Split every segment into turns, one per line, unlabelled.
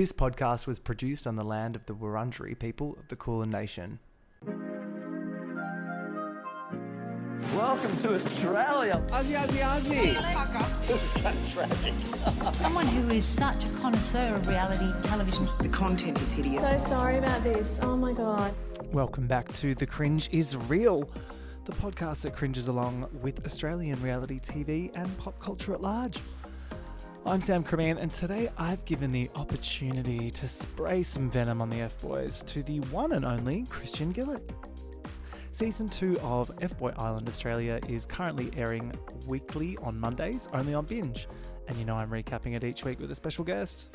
This podcast was produced on the land of the Wurundjeri people of the Kulin Nation.
Welcome to Australia.
Aussie, Aussie, Aussie.
This is kind of tragic.
Someone who is such a connoisseur of reality television.
The content is hideous.
So sorry about this. Oh my God.
Welcome back to The Cringe is Real, the podcast that cringes along with Australian reality TV and pop culture at large. I'm Sam Cremeen, and today I've given the opportunity to spray some venom on the FBoys to the one and only Christian Gillett. Season 2 of FBoy Island Australia is currently airing weekly on Mondays, only on Binge. And you know I'm recapping it each week with a special guest.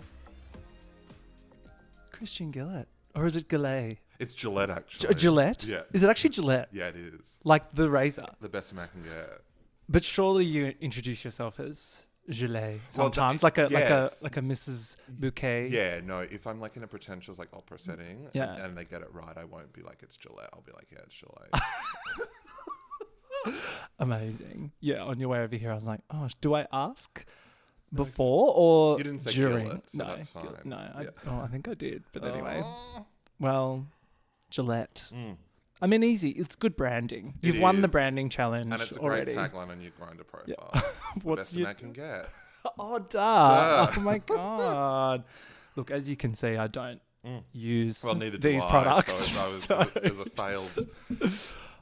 Christian Gillett. Or is it Gillett?
It's Gillette, actually.
Gillette?
Yeah.
Is it actually Gillette?
Yeah, it is.
Like the razor?
The best man can get.
But surely you introduce yourself as Gillette sometimes,
Well,
like a
yes.
Mrs. Bouquet.
Yeah, no, if I'm like in a pretentious like opera setting
Yeah.
and they get it right, I won't be like, it's Gillette. I'll be like, yeah, it's Gillette.
Amazing. Yeah, on your way over here, I was like, oh, do I ask before or
You didn't say
during?
Gillett, so that's fine. Yeah.
I think I did. But anyway, well, Gillette.
Mm.
I mean, easy. It's good branding.
It
You've won the
is.
branding challenge
And it's a
already.
great tagline on your Grindr profile.
Yeah.
The
What's
best a man can get.
Oh, duh. Oh, my God. Look, as you can see, I don't use
Well, neither
these
do
products.
I. So it was a failed thing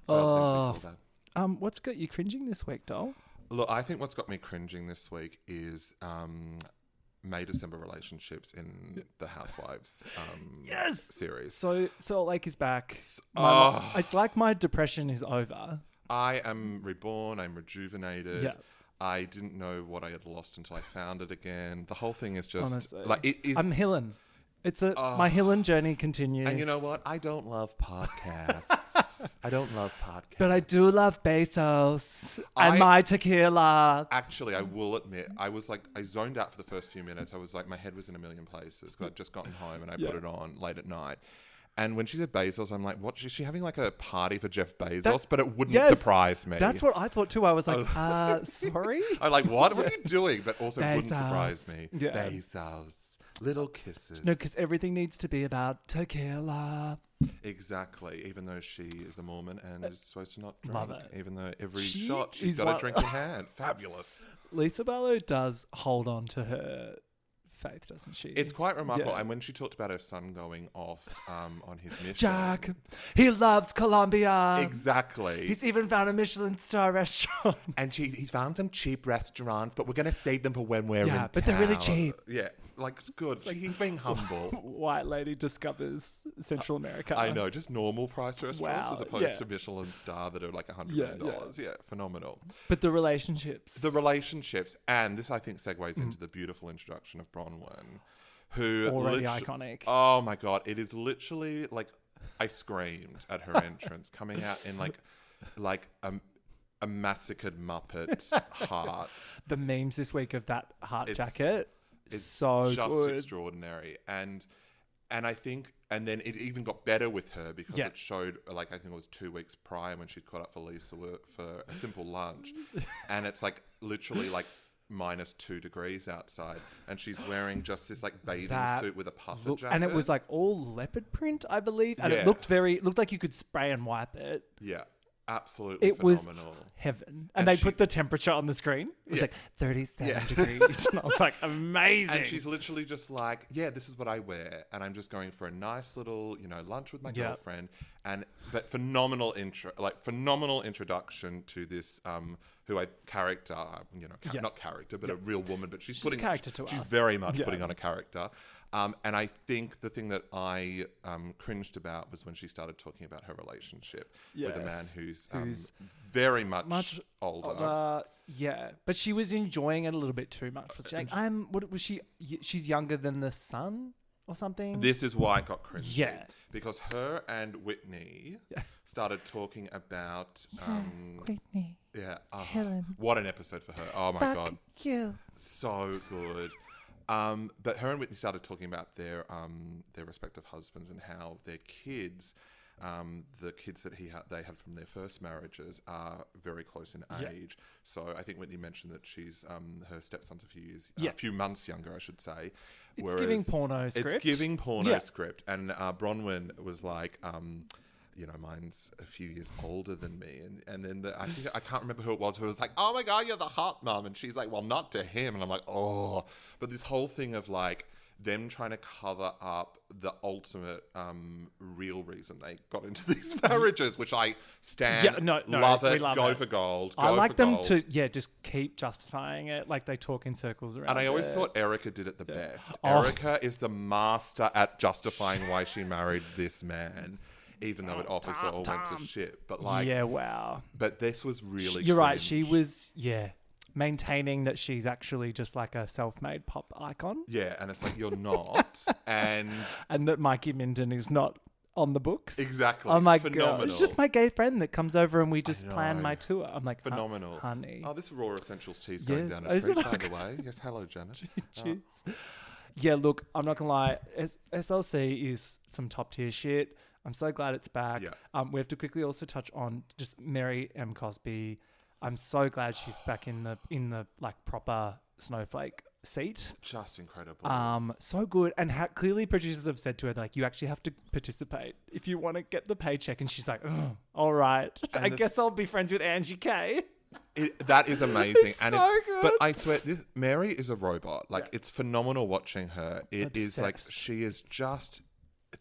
Oh.
before that.
What's got you cringing this week, doll?
Look, I think what's got me cringing this week is May-December relationships in the Housewives series.
So Salt Lake is back. It's like my depression is over.
I am reborn. I'm rejuvenated.
Yeah.
I didn't know what I had lost until I found it again. The whole thing is just
Honestly.
like it is.
I'm healing. My healing journey continues.
And you know what? I don't love podcasts. I don't love podcasts.
But I do love Bezos and my tequila.
Actually, I will admit, I zoned out for the first few minutes. I was like, my head was in a million places because I'd just gotten home and I put it on late at night. And when she said Bezos, I'm like, what? Is she having like a party for Jeff Bezos? But it wouldn't surprise me.
That's what I thought too. I was like, sorry?
I'm like, what? What are you doing? But also wouldn't
Bezos.
surprise me.
Yeah.
Bezos. Little kisses.
No, because everything needs to be about tequila.
Exactly. Even though she is a Mormon and is supposed to not drink.
Love it.
Even though every
She
shot
is
she's got
one-
a drink in hand. Fabulous.
Lisa Barlow does hold on to her faith, doesn't she?
It's quite remarkable.
Yeah.
And when she talked about her son going off on his mission.
Jack, he loves Colombia.
Exactly.
He's even found a Michelin star restaurant.
And he's found some cheap restaurants, but we're going to save them for when we're in town.
But they're really cheap.
Yeah, like good. He's being humble.
White lady discovers Central America.
I know, just normal price restaurants
Wow,
as opposed
yeah.
to Michelin star that are like $100
Yeah,
million. Yeah, phenomenal.
But the relationships.
And this I think segues into the beautiful introduction of Bronwyn, who
Already iconic.
Oh my God, it is literally like I screamed at her entrance, coming out in like a massacred Muppet heart.
The memes this week of that heart jacket.
It's
so
just
good.
extraordinary. And I think, and then it even got better with her because it showed, like, I think it was 2 weeks prior when she'd caught up for Lisa for a simple lunch. And it's like literally like -2 degrees outside. And she's wearing just this like bathing suit with a puffer jacket.
And it was like all leopard print, I believe. And it looked like you could spray and wipe it.
Yeah. Absolutely
It was
phenomenal.
heaven. And they put the temperature on the screen. It was like 37 degrees. And I was like, amazing.
And she's literally just like, yeah, this is what I wear. And I'm just going for a nice little, lunch with my girlfriend. But phenomenal introduction to this character, not character, but a real woman. But she's putting
a character to
she's
us.
very much putting on a character. And I think the thing that I cringed about was when she started talking about her relationship with a man who's very much older.
Yeah, but she was enjoying it a little bit too much. Was she like, what was she? She's younger than the son or something.
This is why it got cringy.
Yeah.
Because her and Whitney started talking about...
Whitney.
Yeah.
Helen.
What an episode for her. Oh, my God.
You.
So good. But her and Whitney started talking about their respective husbands and how their kids the kids that they had from their first marriages are very close in age. So I think Whitney mentioned that she's her stepson's a few months younger, I should say.
It's giving porno script.
It's giving porno script. And Bronwyn was like, mine's a few years older than me. And then I can't remember who it was was like, oh my God, you're the hot mum. And she's like, well, not to him. And I'm like, oh. But this whole thing of like them trying to cover up the ultimate real reason they got into these marriages, which I stand, love it, go for gold.
I like them to, just keep justifying it. Like they talk in circles around it.
And I always thought Erica did it the best. Erica is the master at justifying why she married this man. Even though it obviously all went to shit. But like...
Yeah, wow.
But this was really
You're right. She was, maintaining that she's actually just like a self-made pop icon.
Yeah, and it's like, you're not. and
that Mikey Minden is not on the books.
Exactly.
I'm like,
phenomenal.
It's just my gay friend that comes over and we just plan my tour. I'm like,
phenomenal.
Honey.
Oh, this Raw Essentials tea's going down a treat, by the way. Yes, hello, Janet.
Cheers. Yeah, look, I'm not going to lie. SLC is some top-tier shit. I'm so glad it's back.
Yeah.
We have to quickly also touch on just Mary M. Cosby. I'm so glad she's back in the like proper snowflake seat.
Just incredible.
So good. And clearly producers have said to her, like, you actually have to participate if you want to get the paycheck. And she's like, oh, all right. I guess I'll be friends with Angie K.
That is amazing.
It's so good.
But I swear, Mary is a robot. Like, it's phenomenal watching her. It is like, she is just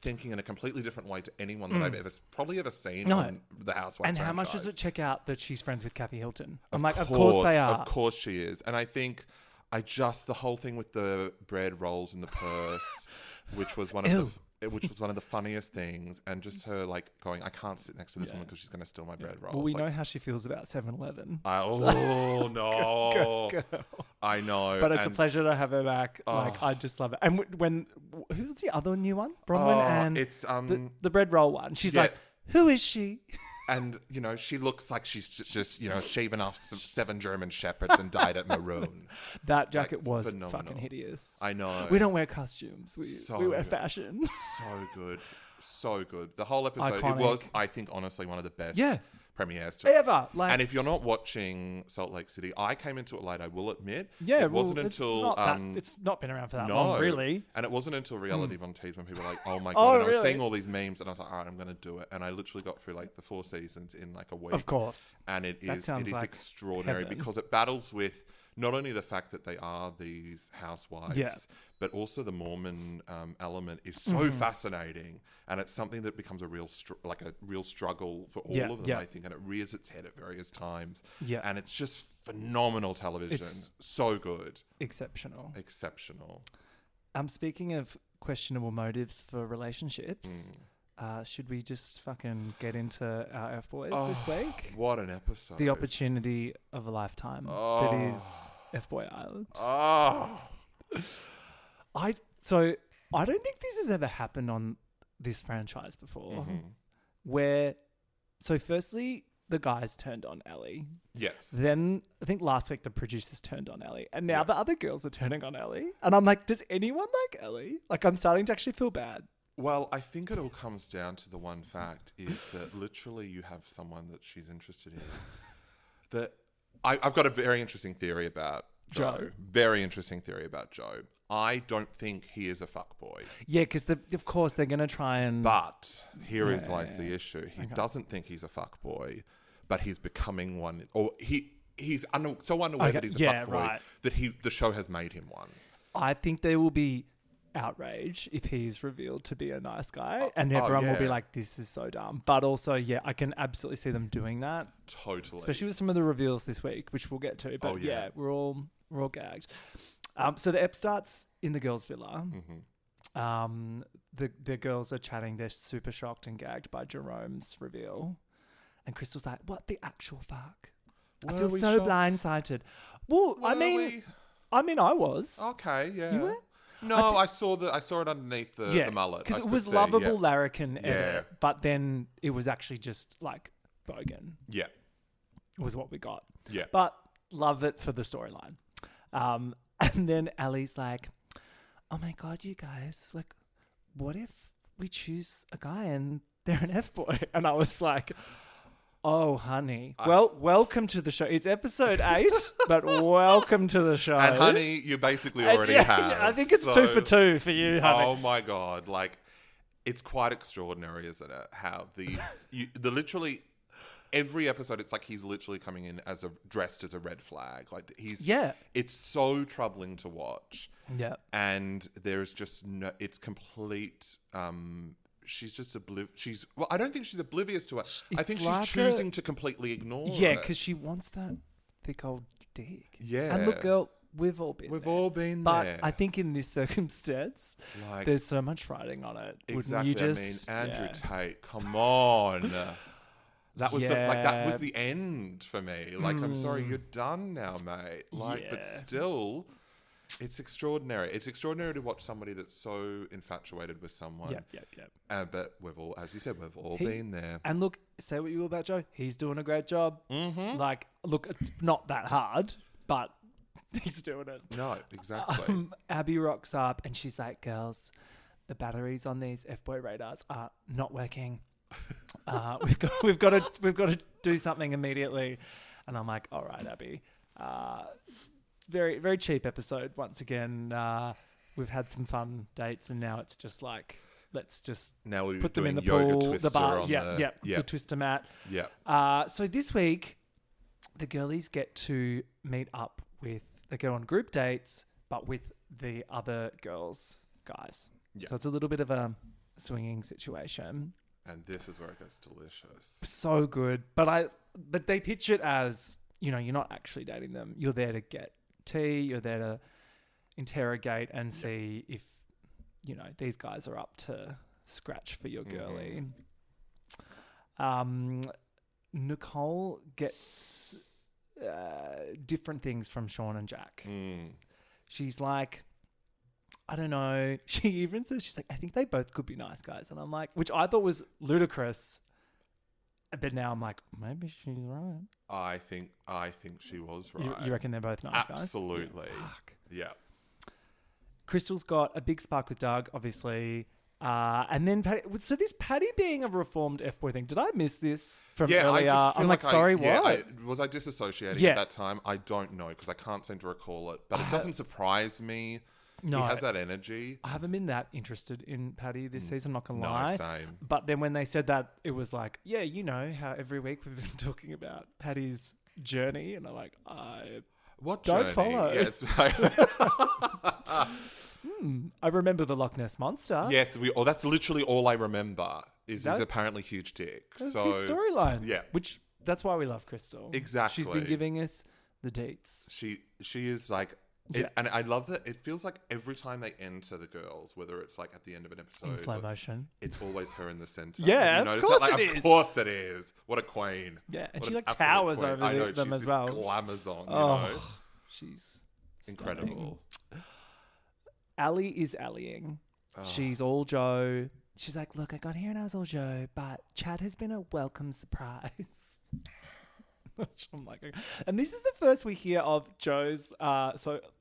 thinking in a completely different way to anyone that I've probably ever seen on the Housewives
And
franchise.
how much does it check out that she's friends with Kathy Hilton?
Of
course they are.
Of course she is. And I think the whole thing with the bread rolls in the purse, which was one of the funniest things, and just her like going, I can't sit next to this woman because she's going to steal my bread rolls.
Well, we know how she feels about 7-Eleven.
Oh, no.
Girl.
I know.
But it's a pleasure to have her back. Like, I just love it. And who's the other new one? Bronwyn and
it's
the bread roll one. She's like, who is she?
And, she looks like she's just shaven off some 7 German Shepherds and dyed it maroon.
That jacket was
phenomenal.
fucking hideous.
I know.
We don't wear costumes. We wear fashion.
So good. So good. The whole episode,
Iconic.
It was, I think, honestly, one of the best premieres
ever.
And if you're not watching Salt Lake City, I came into it late, I will admit.
Yeah,
it wasn't until...
it's not been around for that long, really.
And it wasn't until Reality Von Tease when people were like, oh my God. And I was seeing all these memes and I was like, all right, I'm going to do it. And I literally got through like the 4 seasons in like a week.
Of course.
And it is
like
extraordinary
heaven.
because it battles with not only the fact that they are these housewives, but also the Mormon element is so fascinating, and it's something that becomes a real struggle for all of them, I think, and it rears its head at various times. Yeah, and it's just phenomenal television. It's so good, exceptional.
Speaking of questionable motives for relationships. Should we just fucking get into our FBoys this week?
What an episode.
The opportunity of a lifetime that is FBoy Island. I don't think this has ever happened on this franchise before. Firstly, the guys turned on Ellie.
Yes.
Then I think last week the producers turned on Ellie. And now the other girls are turning on Ellie. And I'm like, does anyone like Ellie? Like, I'm starting to actually feel bad.
Well, I think it all comes down to the one fact is that literally you have someone that she's interested in. That I've got a very interesting theory about Joe. Very interesting theory about Joe. I don't think he is a fuckboy.
Yeah, because of course they're going to try and...
But here lies the issue. He doesn't think he's a fuckboy, but he's becoming one. Or he's so unaware that he's a fuckboy that the show has made him one.
I think there will be outrage if he's revealed to be a nice guy, and everyone will be like, this is so dumb. But also, I can absolutely see them doing that.
Totally.
Especially with some of the reveals this week, which we'll get to. But we're all gagged. So the ep starts in the girls' villa. The girls are chatting. They're super shocked and gagged by Jerome's reveal. And Crystal's like, what the actual fuck? I feel so blindsided. Well, I mean, I was.
Okay, yeah.
You were?
No, I saw it underneath the mullet.
Because it was lovable larrikin edit, but then it was actually just like bogan.
Yeah.
Was what we got.
Yeah.
But love it for the storyline. And then Allie's like, oh my God, you guys, like, what if we choose a guy and they're an F-boy. And I was like, oh, honey. Well, welcome to the show. It's episode 8, but welcome to the show.
And honey, you basically already have.
I think it's 2 for 2 for you, honey.
Oh my God. Like, it's quite extraordinary, isn't it? How the literally every episode, it's like he's literally coming in dressed as a red flag. Like it's so troubling to watch.
Yeah.
And there's just it's complete, she's just I don't think she's oblivious to it. I think she's choosing to completely ignore it.
Yeah, because she wants that thick old dick.
Yeah.
And look, girl, we've all been there.
But
I think in this circumstance,
like,
there's so much writing on it.
Exactly.
Wouldn't you just,
Andrew Tate, come on. That was that was the end for me. Like, I'm sorry, you're done now, mate. Like, but still, it's extraordinary. It's extraordinary to watch somebody that's so infatuated with someone. Yeah. But we've all, as you said, we've all been there.
And look, say what you will about Joe. He's doing a great job.
Mm-hmm.
Like, look, it's not that hard, but he's doing it.
No, exactly.
Abby rocks up and she's like, girls, the batteries on these F-boy radars are not working. We've got to do something immediately. And I'm like, all right, Abby. Very, very cheap episode once again. We've had some fun dates and now it's just like, let's just put them in the pool, the bar, the twister mat.
Yeah.
So this week, the girlies get to meet up they go on group dates, but with the other guys. Yeah. So it's a little bit of a swinging situation.
And this is where it gets delicious.
So good. But they pitch it as, you're not actually dating them. You're there to get tea. You're there to interrogate and see if, these guys are up to scratch for your girlie. Nicole gets different things from Sean and Jack. She's like, I don't know. She even says, she's like, I think they both could be nice guys. And I'm like, which I thought was ludicrous. But now I'm like, maybe she's right.
I think she was right.
You reckon they're both nice guys?
Absolutely. Yeah.
Crystal's got a big spark with Doug, obviously. And then Patty, so this Patty being a reformed F-boy thing, did I miss this from earlier? I'm like, sorry, what?
Was I disassociating at that time? I don't know because I can't seem to recall it. But it doesn't surprise me. No, he has that energy.
I haven't been that interested in Patty this season, I'm not going to lie.
Same.
But then when they said that, it was like, yeah, you know how every week we've been talking about Patty's journey. And I'm like,
what
don't
journey?
follow.
Yeah, it's
I remember the Loch Ness Monster.
Yes, that's literally all I remember is his apparently huge dick.
That's his storyline.
Yeah.
Which, that's why we love Crystal.
Exactly.
She's been giving us the deets.
She is like... and I love that it feels like every time they enter the girls, whether it's like at the end of an episode
in slow motion,
it's always her in the center.
Yeah, of course
that?
it is.
Of course it is. What a queen.
Yeah, and she towers
queen.
over them as well.
Glamazon,
she's
incredible.
Ali is Allying. She's all Joe. She's like, look, I got here and I was all Joe, but Chad has been a welcome surprise. I'm like, okay. And this is the first we hear of Joe's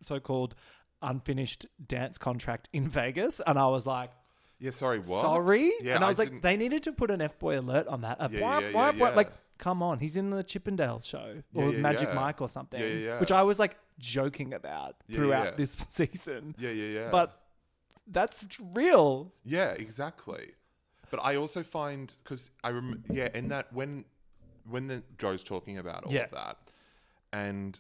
so-called unfinished dance contract in Vegas, and I was like,
yeah, sorry, what?
Sorry,
yeah,
and I was like, they needed to put an F-boy alert on that. Like, come on, he's in the Chippendales show or Magic Mike or something, which I was like joking about throughout this season.
Yeah.
But that's real.
Yeah, exactly. But I also find because I remember, in that when Joe's talking about all of that, and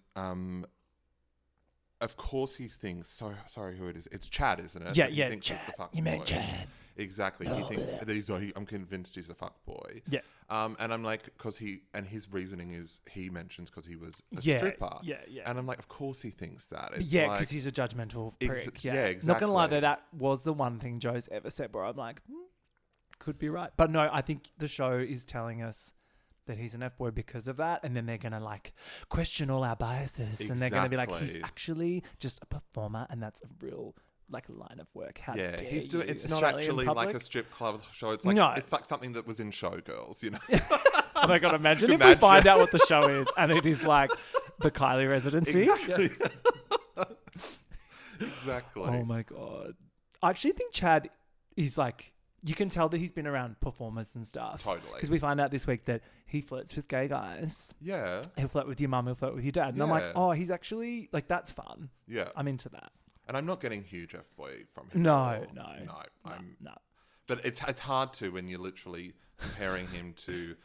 of course he thinks, so sorry who it is. It's Chad, isn't it?
Yeah,
He thinks
Chad.
he's the fuck
You
boy.
meant Chad.
Exactly. He thinks that I'm convinced he's a fuck boy.
Yeah.
And I'm like, his reasoning is he mentions because he was a stripper.
Yeah.
And I'm like, of course he thinks that. It's
because he's a judgmental prick.
Exactly.
Not gonna lie, that was the one thing Joe's ever said where I'm like, could be right. But no, I think the show is telling us that he's an F-boy because of that, and then they're going to like question all our biases, and they're going to be like, he's actually just a performer, and that's a real like line of work. How dare
he's doing.
you,
It's not
Australian
actually
public?
like a strip club show. It's like it's like something that was in Showgirls, you know.
Oh my god! Imagine if we find out what the show is, and it is like the Kylie residency.
Exactly.
Oh my god! I actually think Chad is like you can tell that he's been around performers and stuff.
Totally.
Because we find out this week that he flirts with gay guys.
Yeah.
He'll flirt with your mum, he'll flirt with your dad. And I'm like, oh, he's actually, like, that's fun.
Yeah.
I'm into that.
And I'm not getting huge F-boy from him.
No.
But it's hard to when you're literally comparing him to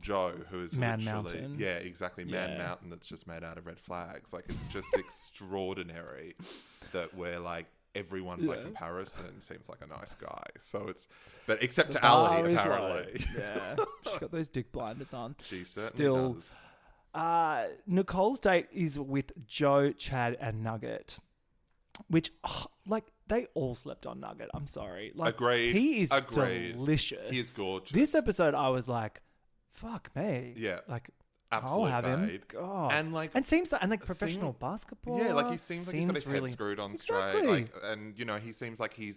Joe, who is
Man
literally...
Mountain.
Yeah, exactly. Man Mountain that's just made out of red flags. Like, it's just extraordinary that we're like... Everyone by comparison seems like a nice guy. So it's, but except to Ali, apparently.
She's got those dick blinders on.
She certainly does.
Nicole's date is with Joe, Chad, and Nugget, which, like, they all slept on Nugget. I'm sorry. Like,
Agreed.
He is delicious.
He is gorgeous.
This episode, I was like, fuck me.
Yeah.
Like,
Absolute
I'll have
babe.
him. God.
And like,
professional basketball.
Yeah, like he seems like he's got his head screwed on straight. Like, and you know, he seems like he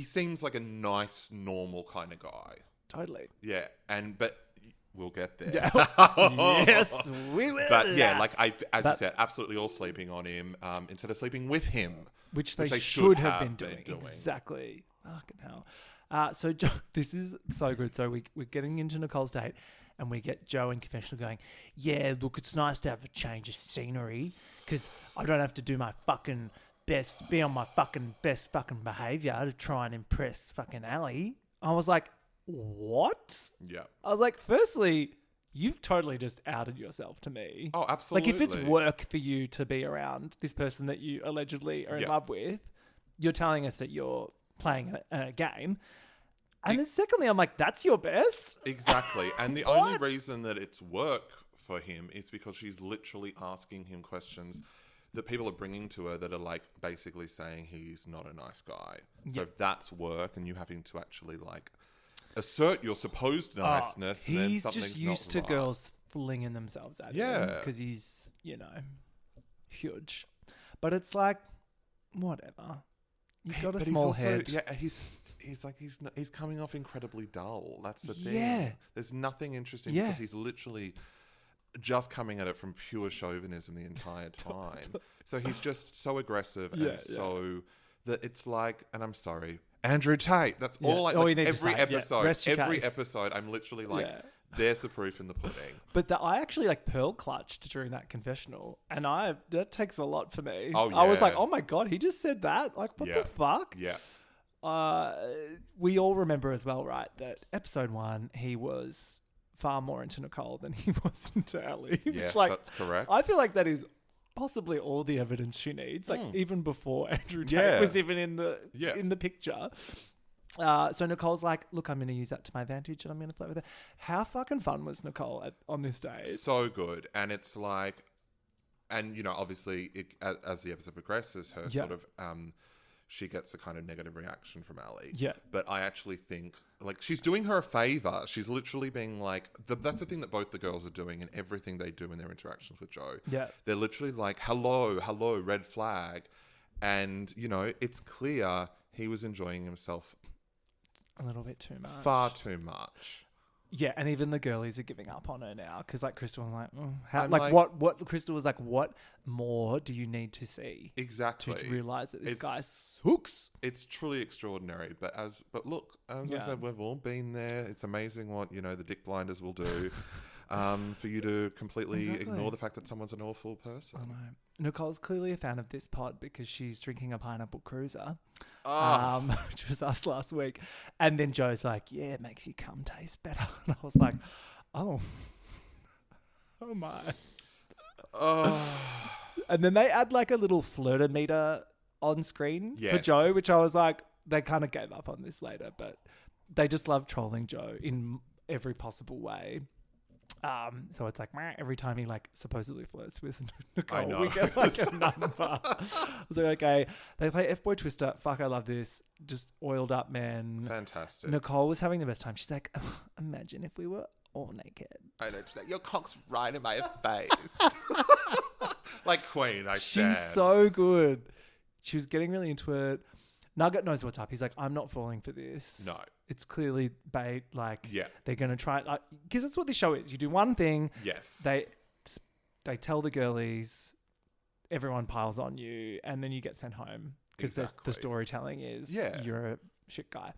seems like a nice, normal kind of guy.
Totally.
Yeah, but we'll get there.
Yeah. Yes, we will.
But yeah, like as you said, absolutely all sleeping on him instead of sleeping with him,
which they should have been doing. Exactly. Fucking hell. So this is so good. So we're getting into Nicole's date. And we get Joe in confessional going, yeah, look, it's nice to have a change of scenery because I don't have to do my fucking best, be on my fucking best fucking behaviour to try and impress fucking Ali. I was like, what?
Yeah.
I was like, firstly, you've totally just outed yourself to me.
Oh, absolutely.
Like, if it's work for you to be around this person that you allegedly are in love with, you're telling us that you're playing a game. And then secondly, I'm like, that's your best?
Exactly. And the only reason that it's work for him is because she's literally asking him questions that people are bringing to her that are like basically saying he's not a nice guy. So if that's work and you having to actually like assert your supposed niceness, then
he's
something's
just used to girls flinging themselves at him because he's, you know, huge. But it's like, whatever. You've got a small head.
Yeah, he's coming off incredibly dull. That's the thing.
Yeah.
There's nothing interesting because he's literally just coming at it from pure chauvinism the entire time. So he's just so aggressive and so that it's like, and I'm sorry, Andrew Tate. That's all like every episode, I'm literally like, there's the proof in the pudding.
But I actually like pearl clutched during that confessional, and that takes a lot for me.
Oh, yeah.
I was like, oh my God, he just said that? Like, what the fuck?
Yeah.
We all remember as well, right, that episode 1, he was far more into Nicole than he was into Ali.
Yes,
like,
that's correct.
I feel like that is possibly all the evidence she needs, like even before Andrew Tate was even in the picture. So Nicole's like, look, I'm going to use that to my advantage and I'm going to flirt with her. How fucking fun was Nicole on this date?
So good. And it's like, and you know, obviously as the episode progresses, her sort of, she gets a kind of negative reaction from Ali.
Yeah.
But I actually think, like, she's doing her a favor. She's literally being like, that's the thing that both the girls are doing in everything they do in their interactions with Joe. Yeah. They're literally like, hello, red flag. And, you know, it's clear he was enjoying himself
a little bit too much.
Far too much.
Yeah, and even the girlies are giving up on her now because, like, Crystal was like, what? Crystal was like, what more do you need to see?
Exactly.
To realize that this guy sucks.
It's truly extraordinary. But look, as I said, we've all been there. It's amazing what, you know, the dick blinders will do for you to completely ignore the fact that someone's an awful person.
I know. Nicole's clearly a fan of this pod because she's drinking a pineapple cruiser, which was us last week. And then Joe's like, yeah, it makes your cum taste better. And I was like, oh my. And then they add like a little flirtometer on screen for Joe, which I was like, they kind of gave up on this later, but they just love trolling Joe in every possible way. So it's like every time he like supposedly flirts with Nicole, we get like a number. So okay, they play FBoy Twister. Fuck, I love this. Just oiled up man.
Fantastic.
Nicole was having the best time. She's like, imagine if we were all naked.
I know. She's like, your cock's right in my face. Like Queen,
She's so good. She was getting really into it. Nugget knows what's up. He's like, I'm not falling for this.
No.
It's clearly bait. Like, they're going to try it. Because that's what this show is. You do one thing.
Yes.
They tell the girlies, everyone piles on you, and then you get sent home. Because the storytelling is you're a shit guy.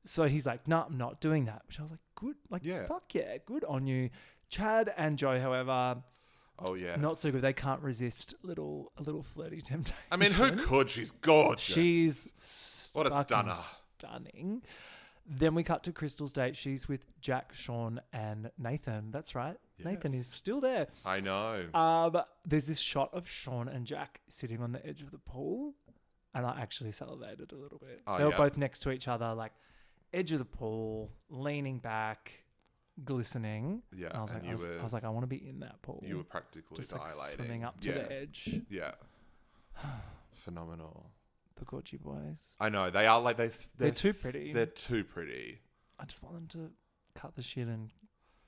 So he's like, no, I'm not doing that. Which I was like, good. Like,
Yeah.
fuck yeah, good on you. Chad and Joe, however,
Oh yeah.
not so good. They can't resist a little flirty temptation.
I mean, who could? She's gorgeous.
She's
What a
fucking
stunner.
Stunning. Then we cut to Crystal's date. She's with Jack, Sean, and Nathan. That's right. Nathan is still there.
I know.
But there's this shot of Sean and Jack sitting on the edge of the pool, and I actually salivated a little bit.
Oh,
they were
yeah.
both next to each other, like edge of the pool, leaning back, glistening.
Yeah,
And I was
and
like, I was like, I want to be in that pool.
You were practically
just like
dilating.
swimming up to the edge.
Yeah. Phenomenal.
The Gucci boys.
I know. They are like, they're
too pretty.
They're too pretty.
I just want them to cut the shit and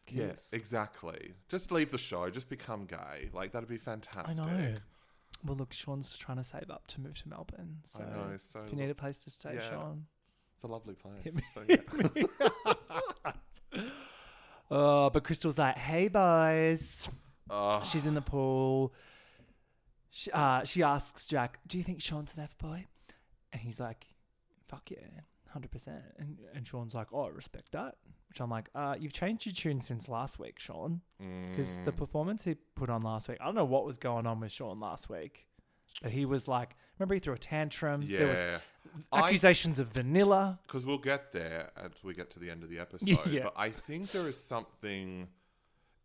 kiss.
Yes, exactly. Just leave the show. Just become gay. Like, that'd be fantastic.
I know. Well, look, Sean's trying to save up to move to Melbourne. So,
I know. So
if you need a place to stay,
yeah.
Sean.
It's a lovely place.
Hit me.
So, yeah.
But Crystal's like, hey, boys.
Oh,
She's in the pool. She asks Jack, do you think Sean's an F-boy? And he's like, fuck yeah, 100%. And Sean's like, oh, I respect that. Which I'm like, you've changed your tune since last week, Sean. Because the performance he put on last week, I don't know what was going on with Sean last week. But he was like, remember he threw a tantrum?
yeah.
There was accusations of vanilla.
Because we'll get there as we get to the end of the episode.
Yeah.
But I think there is something...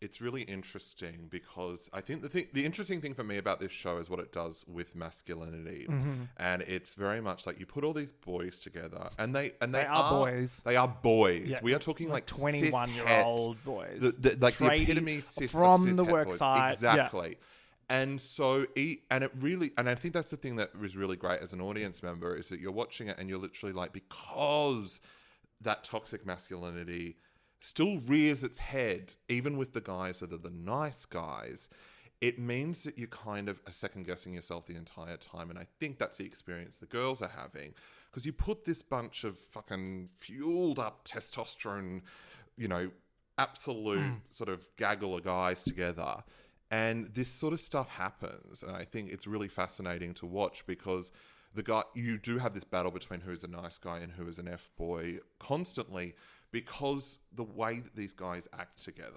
It's really interesting because I think the interesting thing for me about this show is what it does with masculinity, and it's very much like you put all these boys together, and they
are boys.
They are boys.
Yeah.
We are talking like
21-year-old boys,
like the
Tradie
epitome cis
from
of
the
cis-het
work
boys.
site.
Exactly. And so, and I think that's the thing that was really great as an audience member is that you're watching it and you're literally like, because that toxic masculinity still rears its head, even with the guys that are the nice guys, it means that you kind of are second guessing yourself the entire time. And I think that's the experience the girls are having, because you put this bunch of fucking fueled up testosterone, absolute sort of gaggle of guys together. And this sort of stuff happens. And I think it's really fascinating to watch because you do have this battle between who is a nice guy and who is an F-boy constantly, because the way that these guys act together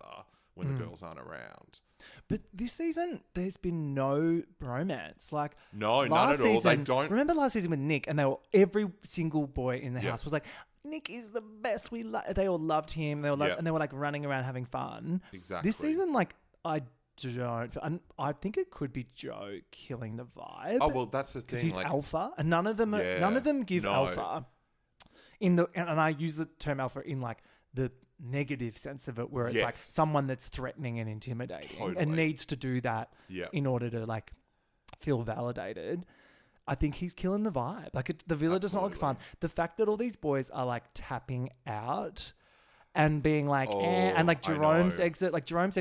when the girls aren't around.
But this season, there's been no bromance. Like,
No, none at all. They don't.
Remember last season with Nick, and every single boy in the house was like, Nick is the best. They all loved him. And they were like running around having fun.
Exactly.
This season, like, I think it could be Joe killing the vibe.
Oh, well, that's the thing.
Because he's
like,
alpha, and none of them give alpha. And I use the term alpha in like the negative sense of it, where it's like someone that's threatening and intimidating and needs to do that in order to like feel validated. I think he's killing the vibe. Like the villa does not look fun. The fact that all these boys are like tapping out and being like, and like Jerome's exit, like Jerome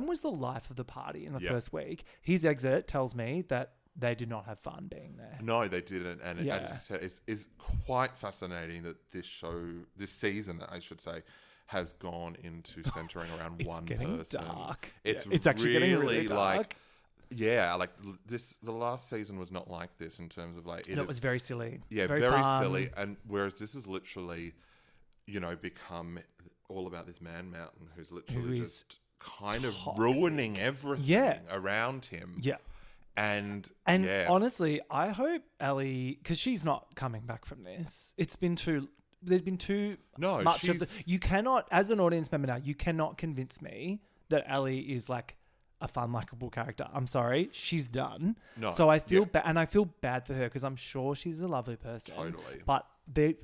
was the life of the party in the first week. His exit tells me that they did not have fun being there. No,
they didn't. And as you said, it's quite fascinating that this season, I should say, has gone into centering around one person.
It's getting dark.
It's
actually getting really dark.
The last season was not like this in terms of like...
It was very silly.
Yeah, very silly. And whereas this is literally, become all about this man mountain who's literally just kind of ruining everything around him.
Yeah.
And
honestly, I hope Ellie, because she's not coming back from this. There's been too much of the. You cannot, as an audience member now, you cannot convince me that Ellie is like a fun, likable character. I'm sorry, she's done.
No,
so I feel bad, and I feel bad for her because I'm sure she's a lovely person.
Totally.
But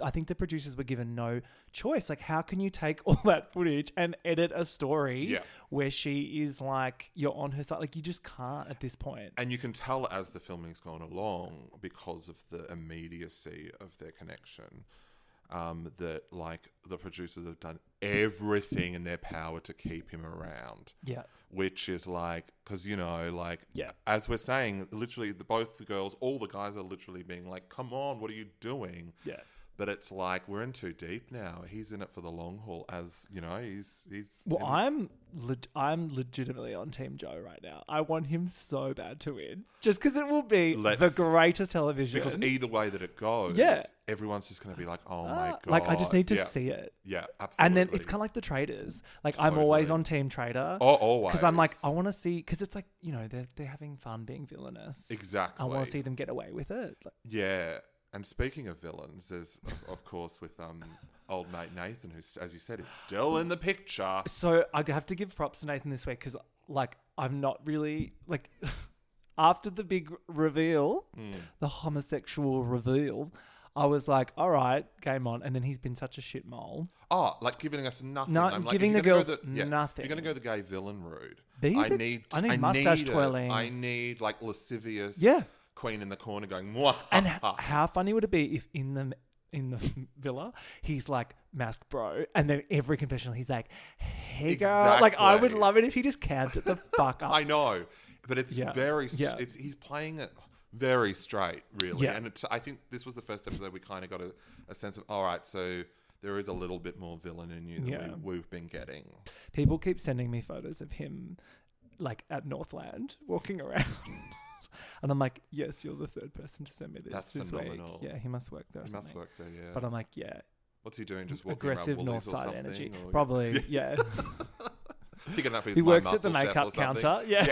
I think the producers were given no choice. Like, how can you take all that footage and edit a story where she is like, you're on her side? Like, you just can't at this point.
And you can tell as the filming's gone along, because of the immediacy of their connection, that like the producers have done everything in their power to keep him around.
Yeah.
Which is like, because, as we're saying, literally both the girls, all the guys are literally being like, come on, what are you doing?
Yeah.
But it's like we're in too deep now. He's in it for the long haul, as you know. He's.
Well, I'm legitimately on Team Joe right now. I want him so bad to win, just because it will be the greatest television.
Because either way that it goes, everyone's just going to be like, "Oh my god!"
Like I just need to see it.
Yeah, absolutely.
And then it's kind of like the Traders. Like I'm always on Team Trader.
Oh, always.
Because I'm like, I want to see, because it's like, you know, they're having fun being villainous.
Exactly.
I want to see them get away with it. Like,
yeah. And speaking of villains, there's of course with old mate Nathan, who, as you said, is still in the picture.
So I have to give props to Nathan this week because, like, I'm not really like after the big reveal, the homosexual reveal. I was like, all right, game on. And then he's been such a shit mole.
Oh, like giving us nothing.
No,
I'm like,
giving the girls nothing.
If you're going to go the gay villain route,
I need mustache twirling.
I need like lascivious queen in the corner going, mwah.
And how funny would it be if in the villa, he's like masked bro, and then every confessional he's like, hey girl.
Exactly.
Like I would love it if he just camped it the fuck up.
I know. But it's he's playing it very straight, really.
Yeah.
And I think this was the first episode we kind of got a sense of, all right, so there is a little bit more villain in you than we've been getting.
People keep sending me photos of him like at Northland walking around. And I'm like, yes, you're the third person to send me this
phenomenal.
week. Yeah, he must work there.
He must work there, yeah.
But I'm like, yeah.
What's he doing? Just walking
aggressive
around Woolies
Northside
or
energy.
or,
Probably, yeah.
Picking up his
he
My
works at the
Muscle Chef
makeup
or something.
counter. Yeah.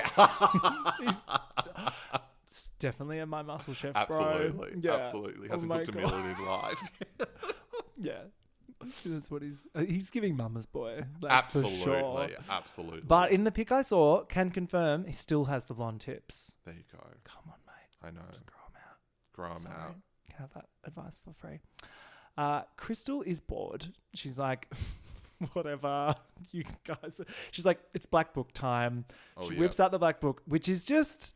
He's definitely a My Muscle Chef,
absolutely,
bro. Yeah.
Absolutely. Hasn't cooked a meal in his life.
Yeah. That's what he's giving mama's boy. Like,
absolutely.
For sure.
Absolutely.
But in the pic I saw, can confirm he still has the blonde tips.
There you go.
Come on, mate.
I know.
Just grow them out.
Grow them out.
Can have that advice for free. Crystal is bored. She's like, whatever, you guys. She's like, it's Black Book time. She whips out the Black Book, which is just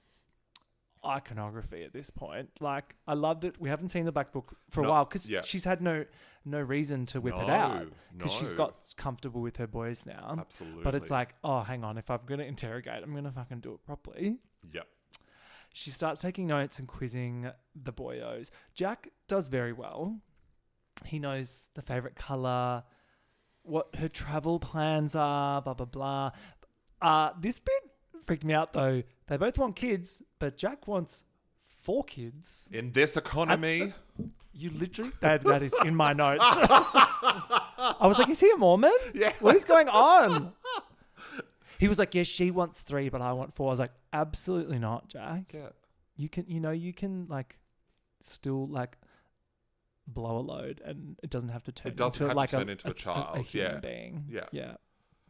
iconography at this point. Like, I love that we haven't seen the Black Book for a while because she's had no reason to whip it out because she's got comfortable with her boys now.
Absolutely.
But it's like, oh, hang on, if I'm going to interrogate, I'm going to fucking do it properly.
Yep.
She starts taking notes and quizzing the boyos. Jack does very well. He knows the favorite color, what her travel plans are, blah, blah, blah. This bit freaked me out, though. They both want kids, but Jack wants 4 kids.
In this economy.
You literally... That is in my notes. I was like, is he a Mormon?
Yeah.
What is going on? He was like, yes, she wants 3, but I want 4. I was like, absolutely not, Jack.
Yeah.
You can like still like blow a load and it doesn't have to turn into a
child.
A human being.
Yeah.
Yeah.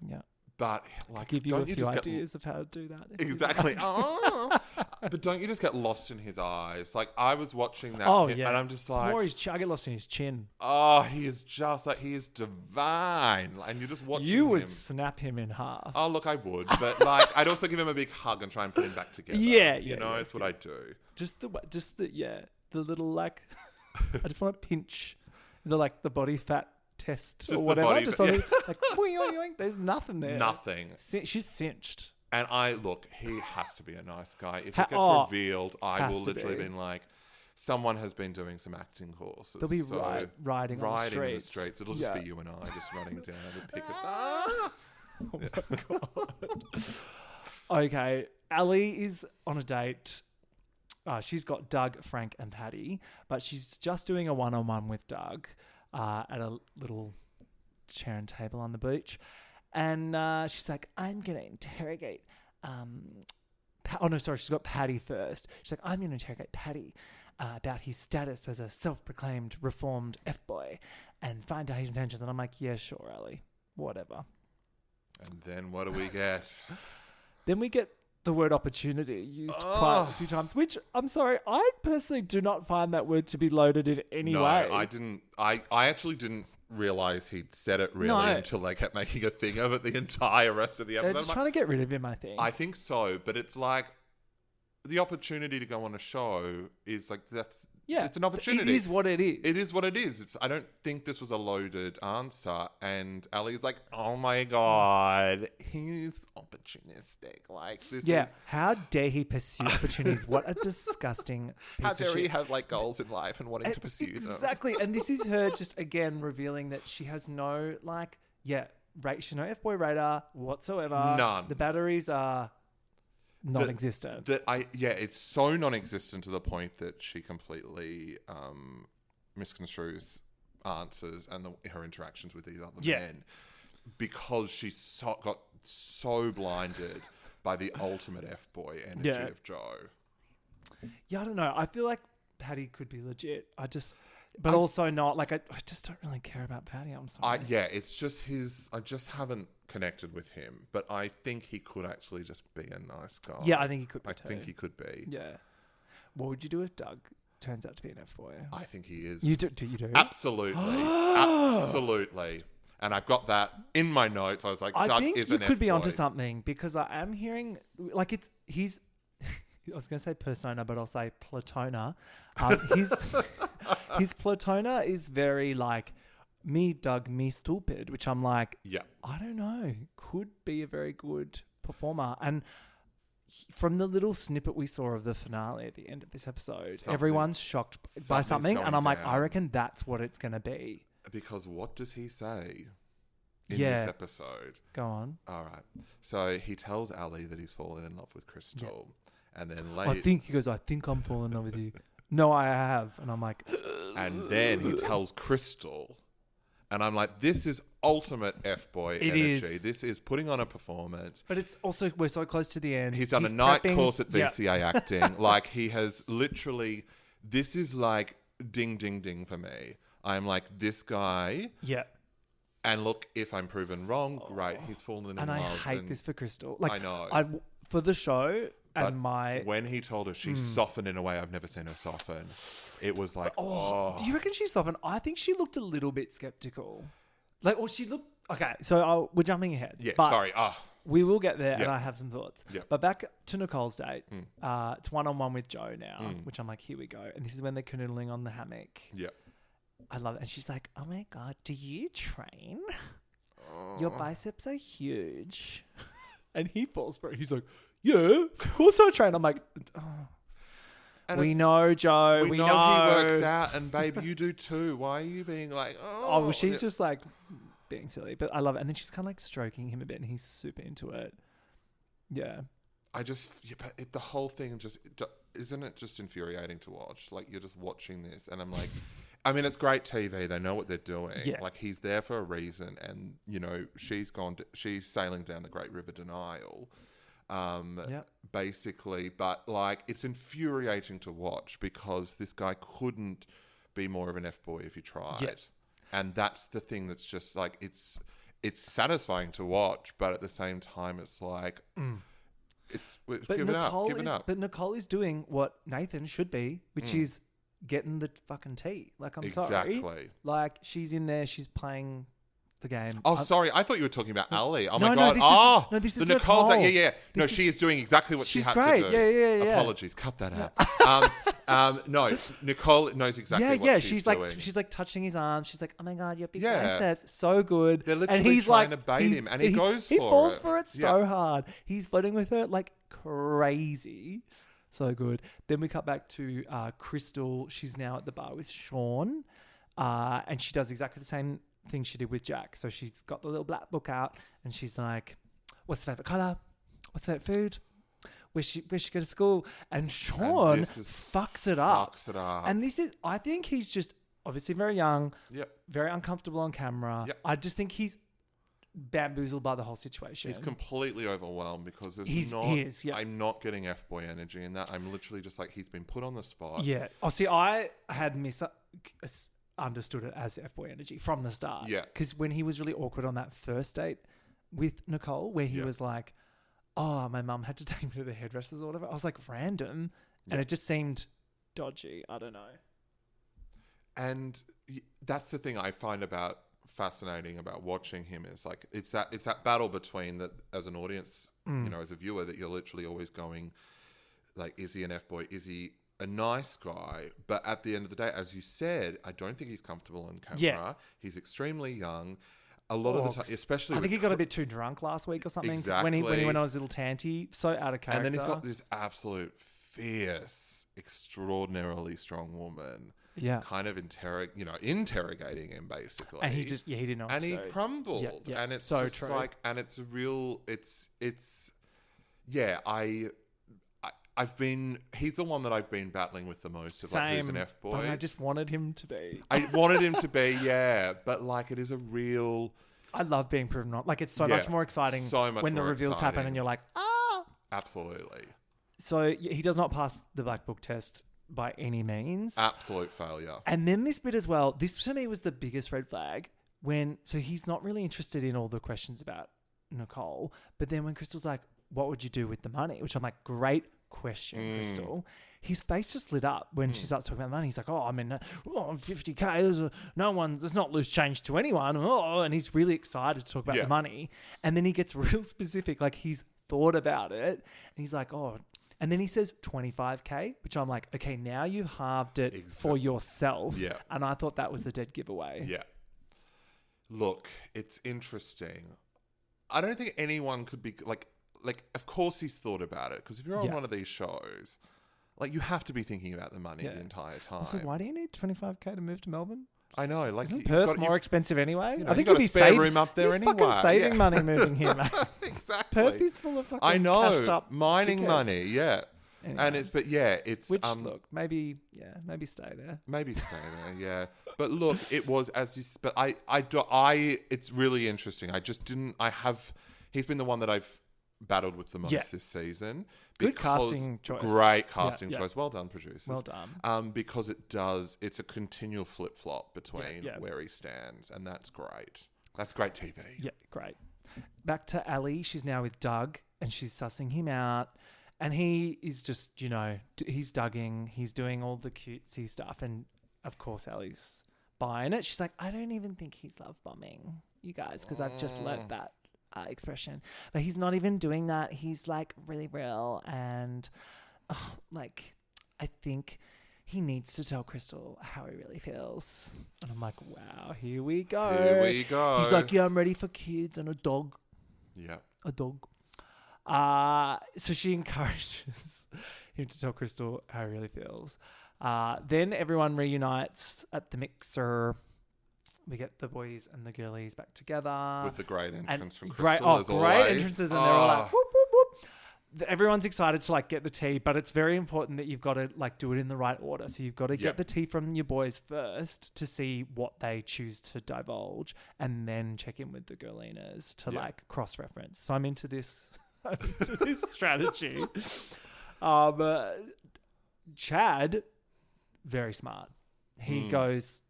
Yeah.
But like,
give you a few ideas of how to do that.
Exactly. But don't you just get lost in his eyes? Like I was watching that, and I'm just like,
I get lost in his chin.
Oh, he is just like, he is divine, and you're just watching.
You would snap him in half.
Oh, look, I would, but like, I'd also give him a big hug and try and put him back together.
Yeah,
you know, it's what I do.
The little like, I just want to pinch the body fat test or whatever. Just like, boing, boing, boing. There's nothing there.
Nothing.
She's cinched.
And he has to be a nice guy. If it gets revealed, I will literally been like, someone has been doing some acting courses.
They'll be riding on the streets.
It'll just be you and I just running down the picket.
Oh my God. Okay, Ali is on a date. She's got Doug, Frank, and Patty, but she's just doing a one-on-one with Doug at a little chair and table on the beach. And she's like, I'm going to interrogate... she's got Patty first. She's like, I'm going to interrogate Patty about his status as a self-proclaimed reformed F-boy and find out his intentions. And I'm like, yeah, sure, Ali. Whatever.
And then what do we get?
Then we get the word opportunity used quite a few times, which, I'm sorry, I personally do not find that word to be loaded in any way.
No, I didn't. I actually didn't realize he'd said it really until they kept making a thing of it the entire rest of the episode.
They're just trying to get rid of him, I think.
I think so, but it's like the opportunity to go on a show is like
Yeah.
It's an opportunity.
It is what it is.
It is what it is. I don't think this was a loaded answer. And Ali's like, oh my God, he's opportunistic. Like, this is...
How dare he pursue opportunities? What a disgusting piece
How
of
dare
shit.
he have, like, goals in life and wanting to pursue them.
Exactly. And this is her just, again, revealing that she has no, like, she's no F-boy radar whatsoever.
None.
The batteries are non-existent.
It's so non-existent to the point that she completely misconstrues answers and her interactions with these other men because she's got so blinded by the ultimate F-boy energy of Joe. Yeah,
I don't know. I feel like Paddy could be legit. But also not. Like, I just don't really care about Paddy. I'm sorry.
It's just I just haven't connected with him. But I think he could actually just be a nice guy.
Yeah, I think he could be
I think he could be.
Yeah. What would you do if Doug turns out to be an F-boy?
I think he is.
You do? You do?
Absolutely. Absolutely. And I've got that in my notes. I was like, Doug is an F-boy.
I think you could be onto something because I am hearing, like, he's... I was going to say persona, but I'll say platona. His platona is very like, me, Doug, me, stupid, which I'm like, I don't know, could be a very good performer. And from the little snippet we saw of the finale at the end of this episode, everyone's shocked by something. And I'm like, I reckon that's what it's going to be.
Because what does he say in this episode?
Go on.
All right. So he tells Ali that he's fallen in love with Crystal. And then later...
he goes, I think I'm falling in love with you. No, I have. And I'm like...
And then he tells Crystal. And I'm like, this is ultimate F-boy energy.
Is.
This is putting on a performance.
But it's also... We're so close to the end.
He's done a night course at VCA acting. Like, he has literally... This is like ding, ding, ding for me. I'm like, this guy...
Yeah.
And look, if I'm proven wrong, great. He's fallen in love.
And I hate this for Crystal. Like,
I know.
For the show...
But
and
when he told her she softened in a way I've never seen her soften, it was like,
Do you reckon she softened? I think she looked a little bit skeptical. Like, or she looked... Okay, so we're jumping ahead.
Yeah,
but
sorry.
We will get there, and I have some thoughts.
Yep.
But back to Nicole's date. It's one-on-one with Joe now, which I'm like, here we go. And this is when they're canoodling on the hammock.
Yeah.
I love it. And she's like, oh my God, do you train? Your biceps are huge. And he falls for it. He's like... Yeah, of course I train. I'm like, we know, Joe. We know
he works out, and babe, you do too. Why are you being like,
well, she's just like being silly, but I love it. And then she's kind of like stroking him a bit, and he's super into it. Yeah.
But the whole thing isn't it just infuriating to watch? Like, you're just watching this, and I'm like, I mean, it's great TV. They know what they're doing.
Yeah.
Like, he's there for a reason, and you know, she's sailing down the Great River Denial. Basically, but like, it's infuriating to watch because this guy couldn't be more of an F-boy if he tried. And that's the thing that's just like, it's satisfying to watch, but at the same time it's like give it up.
But Nicole is doing what Nathan should be, which is getting the fucking tea. Like, I'm sorry, like, she's in there, she's playing the game.
Oh, sorry. I thought you were talking about Ali. Oh my God.
This is
Nicole.
Nicole.
Yeah. No, she is doing exactly what she had
great.
to do.
Yeah.
Apologies. Cut that out. No, Nicole knows exactly what she's doing.
She's like touching his arm. She's like, oh my God, your big biceps. So good.
They're literally
and he's
trying
like,
to bait him, and he goes for it.
He falls for it so hard. He's flirting with her like crazy. So good. Then we cut back to Crystal. She's now at the bar with Sean. And she does exactly the same thing she did with Jack. So she's got the little black book out and she's like, what's the favourite colour? What's the favourite food? Where she go to school? And Sean fucks it up. And this is, I think he's just obviously very young, very uncomfortable on camera. I just think he's bamboozled by the whole situation.
He's completely overwhelmed because I'm not getting F-boy energy in that. I'm literally just like, he's been put on the spot.
Yeah. Oh, see, I had understood it as F-boy energy from the start.
Yeah.
Because when he was really awkward on that first date with Nicole, where he was like, oh, my mum had to take me to the hairdressers or whatever. I was like, random. And it just seemed dodgy. I don't know. And
that's the thing I find fascinating about watching him is like, it's that battle between that as an audience, you know, as a viewer, that you're literally always going like, is he an F-boy? Is he a nice guy, but at the end of the day, as you said, I don't think he's comfortable on camera.
Yeah.
He's extremely young. A lot of the time, especially
I think
with
he got a bit too drunk last week or something. 'Cause
Exactly.
When he went on his little tanty, so out of character.
And then he's got this absolute fierce, extraordinarily strong woman.
Yeah.
Kind of interrogating him basically.
And he just, he didn't know what to
he
do.
crumbled.
Yeah, yeah.
And it's
So
just
true.
like, and it's a real, he's the one that I've been battling with the most of like who's an F-boy.
But I just wanted him to be.
I wanted him to be, yeah. But like it is a real...
I love being proven wrong. Like it's so much more exciting
so much
when the
more
reveals happen
exciting.
and you're like, ah.
Absolutely.
So he does not pass the black book test by any means.
Absolute failure.
And then this bit as well, this to me was the biggest red flag so he's not really interested in all the questions about Nicole. But then when Crystal's like, what would you do with the money? Which I'm like, great question, Crystal. His face just lit up when she starts talking about money. He's like, oh, I mean, 50K, there's not loose change to anyone. Oh, and he's really excited to talk about the money. And then he gets real specific, like he's thought about it. And he's like, oh, and then he says 25K, which I'm like, okay, now you've halved it for yourself.
Yeah.
And I thought that was a dead giveaway.
Yeah. Look, it's interesting. I don't think anyone could be like, of course he's thought about it. Because if you're on one of these shows, like you have to be thinking about the money the entire time.
So why do you need 25K to move to Melbourne?
I know. Like,
Isn't Perth more expensive anyway?
You know,
I think
you've got
you'd
a
be
spare room up there anyway.
Fucking saving
Yeah.
money moving here, mate.
Exactly.
Perth is full of fucking
I know.
cashed up
Mining
dickheads.
money, yeah.
Anyway.
And it's
Which look, maybe stay there.
maybe stay there, yeah. But look, it was it's really interesting. He's been the one that I've battled with the most this season.
Good casting choice.
Great casting
Yeah.
choice. Well done, producers.
Well done.
Because it's a continual flip-flop between where he stands, and that's great. That's great TV.
Yeah, great. Back to Ali. She's now with Doug, and she's sussing him out. And he is just, he's dugging. He's doing all the cutesy stuff. And, of course, Ali's buying it. She's like, I don't even think he's love bombing you guys because I've just learnt that expression. But he's not even doing that. He's, like, really real. And, I think he needs to tell Crystal how he really feels. And I'm like, wow, here we go.
Here we go.
He's like, yeah, I'm ready for kids and a dog.
Yeah.
A dog. So she encourages him to tell Crystal how he really feels. Then everyone reunites at the mixer. We get the boys and the girlies back together.
With the great entrance from
Great
Crystal, as always.
entrances. And they're all like, whoop, whoop, whoop. Everyone's excited to like get the tea, but it's very important that you've got to like do it in the right order. So you've got to get the tea from your boys first to see what they choose to divulge, and then check in with the girlinas to like cross-reference. So I'm into this. To this strategy. Chad, very smart. He goes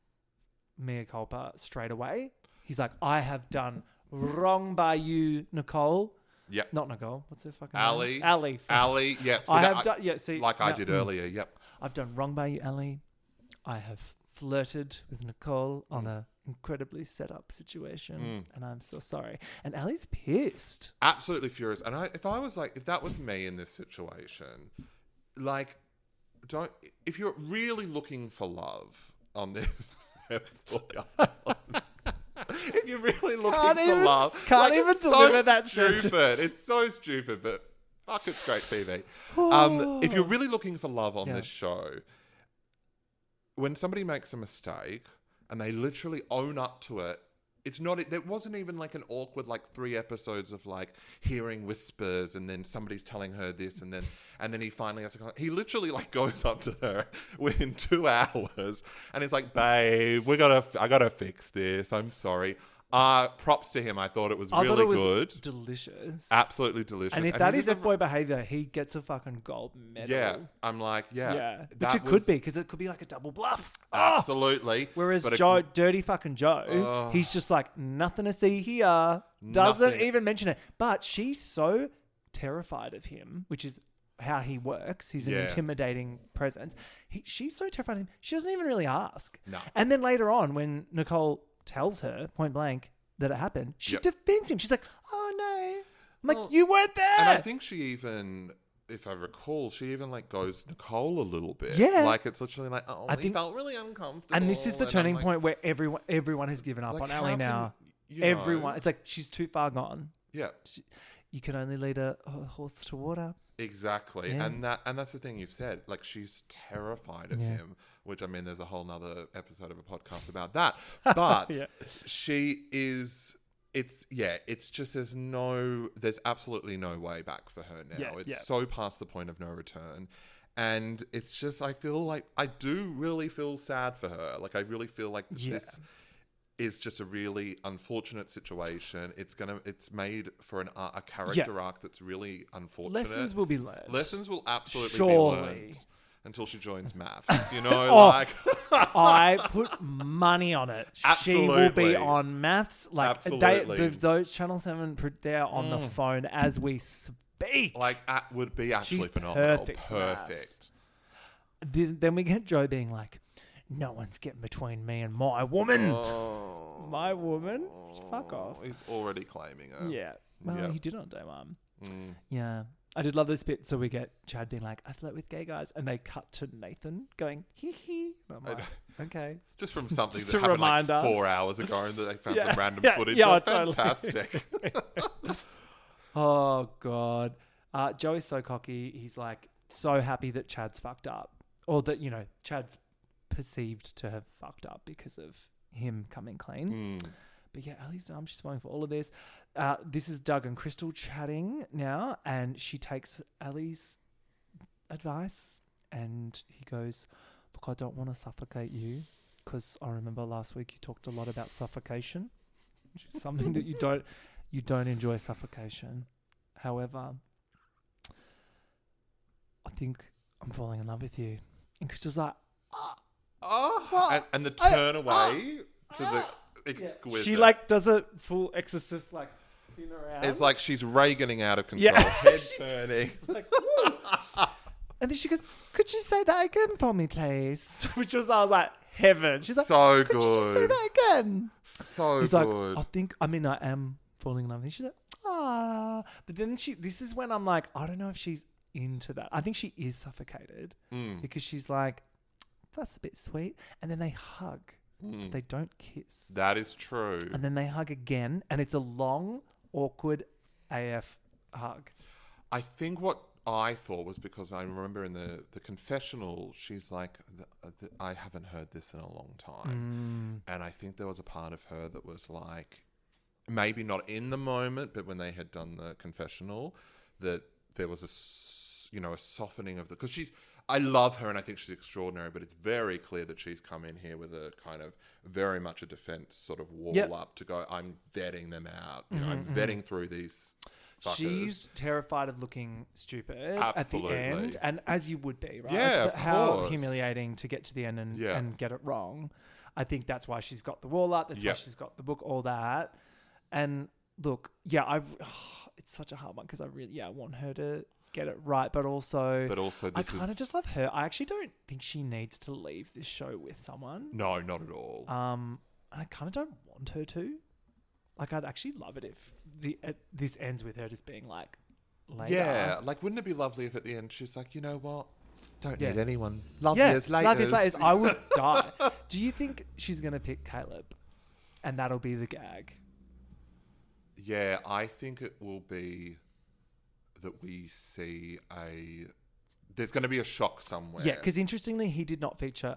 mea culpa straight away. He's like, I have done wrong by you, Nicole.
Yep.
Not Nicole. What's her fucking
Ali.
name? Ali.
Ali, yep. So
I have done, see.
like I did earlier, yep.
I've done wrong by you, Ali. I have flirted with Nicole on a incredibly set up situation, and I'm so sorry. And Ali's pissed,
absolutely furious. And if that was me in this situation, like, if you're really looking for love on this, if you're really looking for love,
can't even deliver that
stupid.
sentence.
It's so stupid, but fuck, it's great TV. If you're really looking for love on this show, when somebody makes a mistake and they literally own up to it, there wasn't even like an awkward like 3 episodes of like hearing whispers and then somebody's telling her this and then he finally has to go. He literally like goes up to her within 2 hours and he's like, babe, I gotta fix this. I'm sorry. Props to him. I thought it was really good.
Delicious.
Absolutely delicious.
And if that is F-boy behavior, he gets a fucking gold medal.
Yeah. I'm like,
Which it could be, because it could be like a double bluff.
Absolutely.
Whereas dirty fucking Joe, he's just like, nothing to see here. Doesn't even mention it. But she's so terrified of him, which is how he works. He's an intimidating presence. She's so terrified of him, she doesn't even really ask.
No.
And then later on, when Nicole tells her point blank that it happened, she defends him. She's like, oh no. I'm like, you weren't there.
And I think she even if I recall, she even like goes Nicole a little bit.
Yeah.
Like it's literally like, oh,
I
we
think-
felt really uncomfortable.
And this is the
I'm
turning
like,
point where everyone has given up
like,
on
how
Ali
can
now.
you know-
Everyone. It's like she's too far gone.
Yeah.
You can only lead a horse to water.
Exactly.
Yeah.
And that's the thing you've said. Like she's terrified of him, which I mean there's a whole nother episode of a podcast about that. But
Yeah.
she is it's just there's absolutely no way back for her now.
Yeah,
It's
yeah.
so past the point of no return. And it's just I feel like I do really feel sad for her. Like I really feel like this is just a really unfortunate situation. It's made for a character arc that's really unfortunate.
Lessons will be learned.
Lessons will absolutely
Surely.
be learned until she joins maths. You know,
Oh,
like
I put money on it. She will
Absolutely.
be on maths. Like
Absolutely.
those Channel 7 put there on the phone as we speak.
like that would be actually
She's
phenomenal.
perfect for maths.
Perfect.
Then we get Joe being like, no one's getting between me and my woman.
Oh,
My woman? Fuck off.
He's already claiming her.
Yeah. Well,
Yeah.
he did on day one.
Mm.
Yeah. I did love this bit. So we get Chad being like, I flirt with gay guys. And they cut to Nathan going, hee hee. And I'm like, okay.
Just from something
Just
that
to
happened like
remind us.
4 hours ago and that they found
Yeah.
some random
Yeah.
footage.
Yeah,
of.
totally.
Fantastic.
Oh, God. Joey's so cocky. He's like so happy that Chad's fucked up. Or that, Chad's perceived to have fucked up because of him coming clean. But yeah, Ali's dumb. She's falling for all of this. This is Doug and Crystal chatting now, and she takes Ali's advice, and he goes, look, I don't want to suffocate you, because I remember last week you talked a lot about suffocation, which is something that you don't enjoy suffocation. However, I think I'm falling in love with you. And Crystal's like,
And the turn away to the exquisite.
she like does a full exorcist like spin around.
It's like she's Reaganing out of control.
Yeah.
Head turning.
like, and then she goes, could you say that again for me, please? Which was, I was like, heaven. She's like,
So
could you just say
good.
that again?
So
He's
good.
like, I am falling in love with you. She's like, ah. But then this is when I'm like, I don't know if she's into that. I think she is suffocated because she's like, that's a bit sweet. And then they hug. They don't kiss.
That is true.
And then they hug again. And it's a long, awkward AF hug.
I think what I thought was because I remember in the confessional, she's like, I haven't heard this in a long time. And I think there was a part of her that was like, maybe not in the moment, but when they had done the confessional, that there was a softening of because I love her and I think she's extraordinary, but it's very clear that she's come in here with a kind of very much a defense sort of wall up to go, I'm vetting them out. I'm vetting through these fuckers.
She's terrified of looking stupid
Absolutely.
at the end. And as you would be, right?
Yeah, of
How
course.
humiliating to get to the end and
Yeah.
get it wrong. I think that's why she's got the wall up. That's why
Yep.
she's got the book, all that. And look, it's such a hard one because I want her to get it right, but also
this
I kind of just love her. I actually don't think she needs to leave this show with someone.
No, not at all.
I kind of don't want her to. Like, I'd actually love it if this ends with her just being like, later.
Yeah, like wouldn't it be lovely if at the end she's like, you know what? Don't
Yeah.
need anyone. Love
Yeah,
years later.
love years later. I would die. Do you think she's going to pick Caleb? And that'll be the gag?
Yeah, I think it will be that we see there's going to be a shock somewhere.
Yeah, because interestingly, he did not feature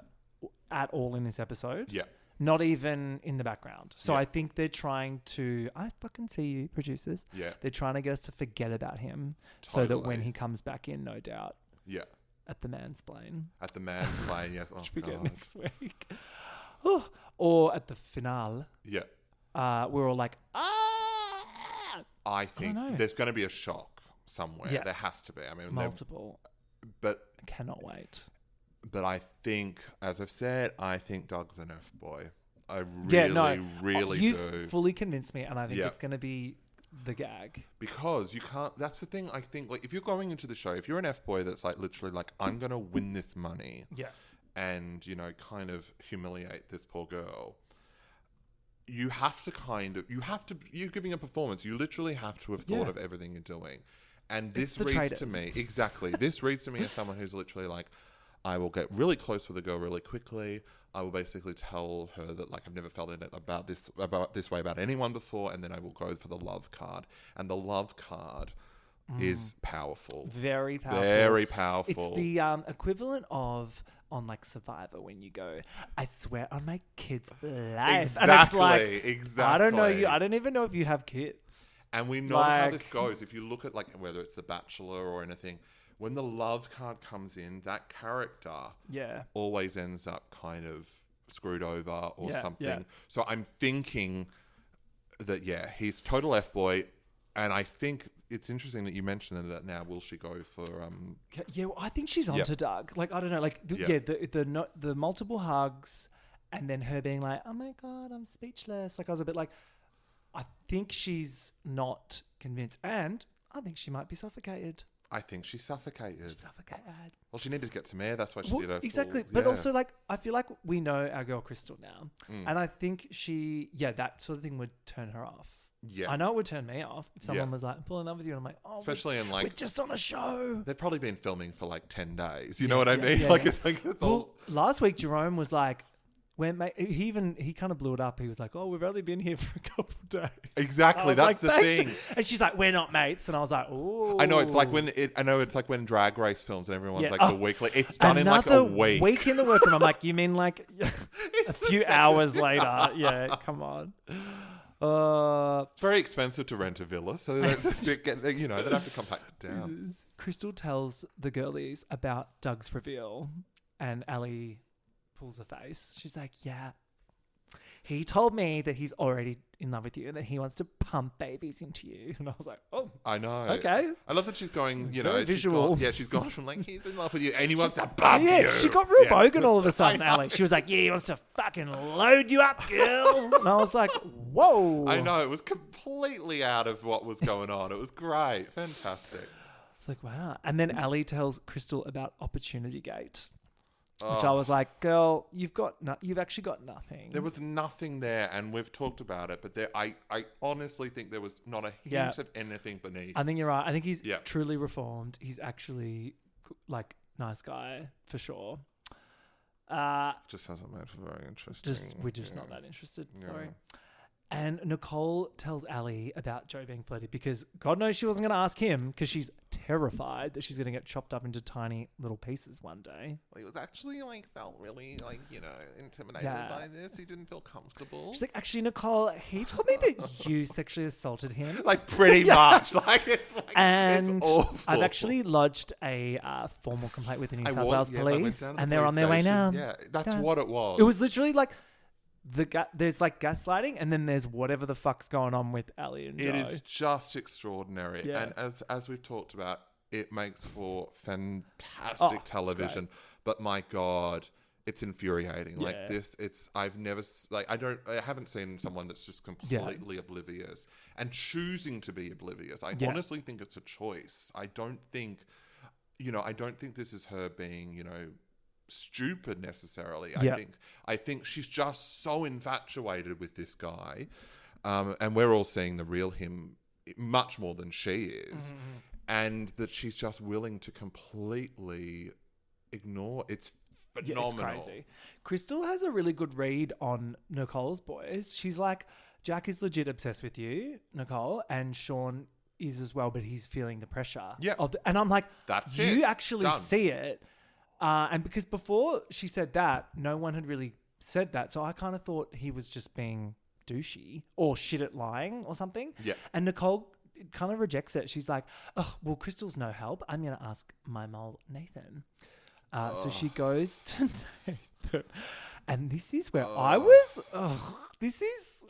at all in this episode.
Yeah.
Not even in the background. So
Yeah.
I think they're trying to... I fucking see you, producers.
Yeah.
They're trying to get us to forget about him so that when
Totally.
he comes back in, no doubt,
Yeah.
at the mansplain,
At the man's plane, yes. Oh,
which we get
God.
next week. Oh, or at the finale,
Yeah.
we're all like,
I think
know.
there's going to be a shock somewhere.
Yeah.
There has to be. I mean,
multiple.
but
I cannot wait.
I think, as I've said, I think Doug's an F-boy. I really
You've
do.
fully convinced me, and I think
Yeah.
it's going to be the gag.
Because you can't, that's the thing, I think, like, if you're going into the show, if you're an F-boy that's, like, literally, like, I'm going to win this money
Yeah.
and, kind of humiliate this poor girl, you have to you're giving a performance. You literally have to have thought
Yeah.
of everything you're doing. And this
the
reads to
traitors.
me, exactly, this reads to me as someone who's literally like, I will get really close with a girl really quickly. I will basically tell her that like I've never felt about this way about anyone before, and then I will go for the love card. And the love card is powerful.
Very powerful.
Very powerful.
It's the equivalent of on like Survivor when you go, I swear on my kid's life.
Exactly.
And it's like,
Exactly.
I don't know you. I don't even know if you have kids.
And we know how this goes. If you look at like whether it's The Bachelor or anything, when the love card comes in, that character always ends up kind of screwed over or something. Yeah. So I'm thinking that, he's total F-boy. And I think it's interesting that you mentioned that now. Will she go for...
I think she's onto Doug. Like, I don't know. Like, the multiple hugs and then her being like, oh my God, I'm speechless. Like, I was a bit like, I think she's not convinced. And I think she might be suffocated.
I think she's suffocated. Well, she needed to get some air. That's why she did her
exactly.
full,
but also, like, I feel like we know our girl Crystal now. And I think that sort of thing would turn her off. Yeah. I know it would turn me off if someone was like, I'm falling in love with you. And I'm like, oh,
especially in like...
We're just on a show.
They've probably been filming for like 10 days. You know what I mean? It's all...
Last week, Jerome was like... he kind of blew it up. He was like, "Oh, we've only been here for a couple of days."
Exactly, that's like, the thing.
And she's like, "We're not mates." And I was like, "Oh."
I know it's like when Drag Race films and everyone's like the weekly. It's done in like a week.
Week in the workroom. I'm like, you mean like a few hours later? Yeah, come on.
It's very expensive to rent a villa, so they'd have to compact it down.
Crystal tells the girlies about Doug's reveal, and Ali pulls a face. She's like, yeah, he told me that he's already in love with you and that he wants to pump babies into you. And I was like, oh,
I know.
Okay.
I love that she's going,
it's very visual.
She's gone from like, he's in love with you and he wants to pump you.
Yeah, she got real bogan all of a sudden, Ali. She was like, yeah, he wants to fucking load you up, girl. And I was like, whoa.
I know. It was completely out of what was going on. It was great. Fantastic.
It's like, wow. And then Ali tells Crystal about Opportunity Gate. Which I was like, girl, you've actually got nothing.
There was nothing there, and we've talked about it, but I honestly think there was not a hint of anything beneath.
I think you're right. I think he's truly reformed. He's actually like nice guy for sure.
Just hasn't made for very interesting.
We're just not that interested. Sorry. And Nicole tells Ali about Joe being flirty because God knows she wasn't going to ask him because she's terrified that she's going to get chopped up into tiny little pieces one day.
Well, he was actually felt really intimidated by this. He didn't feel comfortable.
She's like, actually, Nicole, he told me that you sexually assaulted him.
Like pretty much. It's
and
it's awful.
I've actually lodged a formal complaint with the New South Wales police and they're on their way now.
Yeah, that's what it was.
It was literally like, there's like gaslighting and then there's whatever the fuck's going on with Ali and Joe.
It is just extraordinary.
Yeah.
And as we've talked about, it makes for fantastic television. But my God, it's infuriating.
Yeah.
Like this, I've never, I haven't seen someone that's just completely oblivious and choosing to be oblivious. I honestly think it's a choice. I don't think this is her being, stupid necessarily. I think she's just so infatuated with this guy, and we're all seeing the real him much more than she is, and that she's just willing to completely ignore. It's phenomenal.
It's crazy. Crystal has a really good read on Nicole's boys. She's like, Jack is legit obsessed with you, Nicole, and Sean is as well, but he's feeling the pressure.
Yeah,
and I'm like,
that's
you
it.
actually
Done.
see it. And because before she said that, no one had really said that. So I kind of thought he was just being douchey or shit at lying or something.
Yeah.
And Nicole kind of rejects it. She's like, oh, well, Crystal's no help. I'm going to ask my mole, Nathan. So she goes to Nathan. And this is where I was... This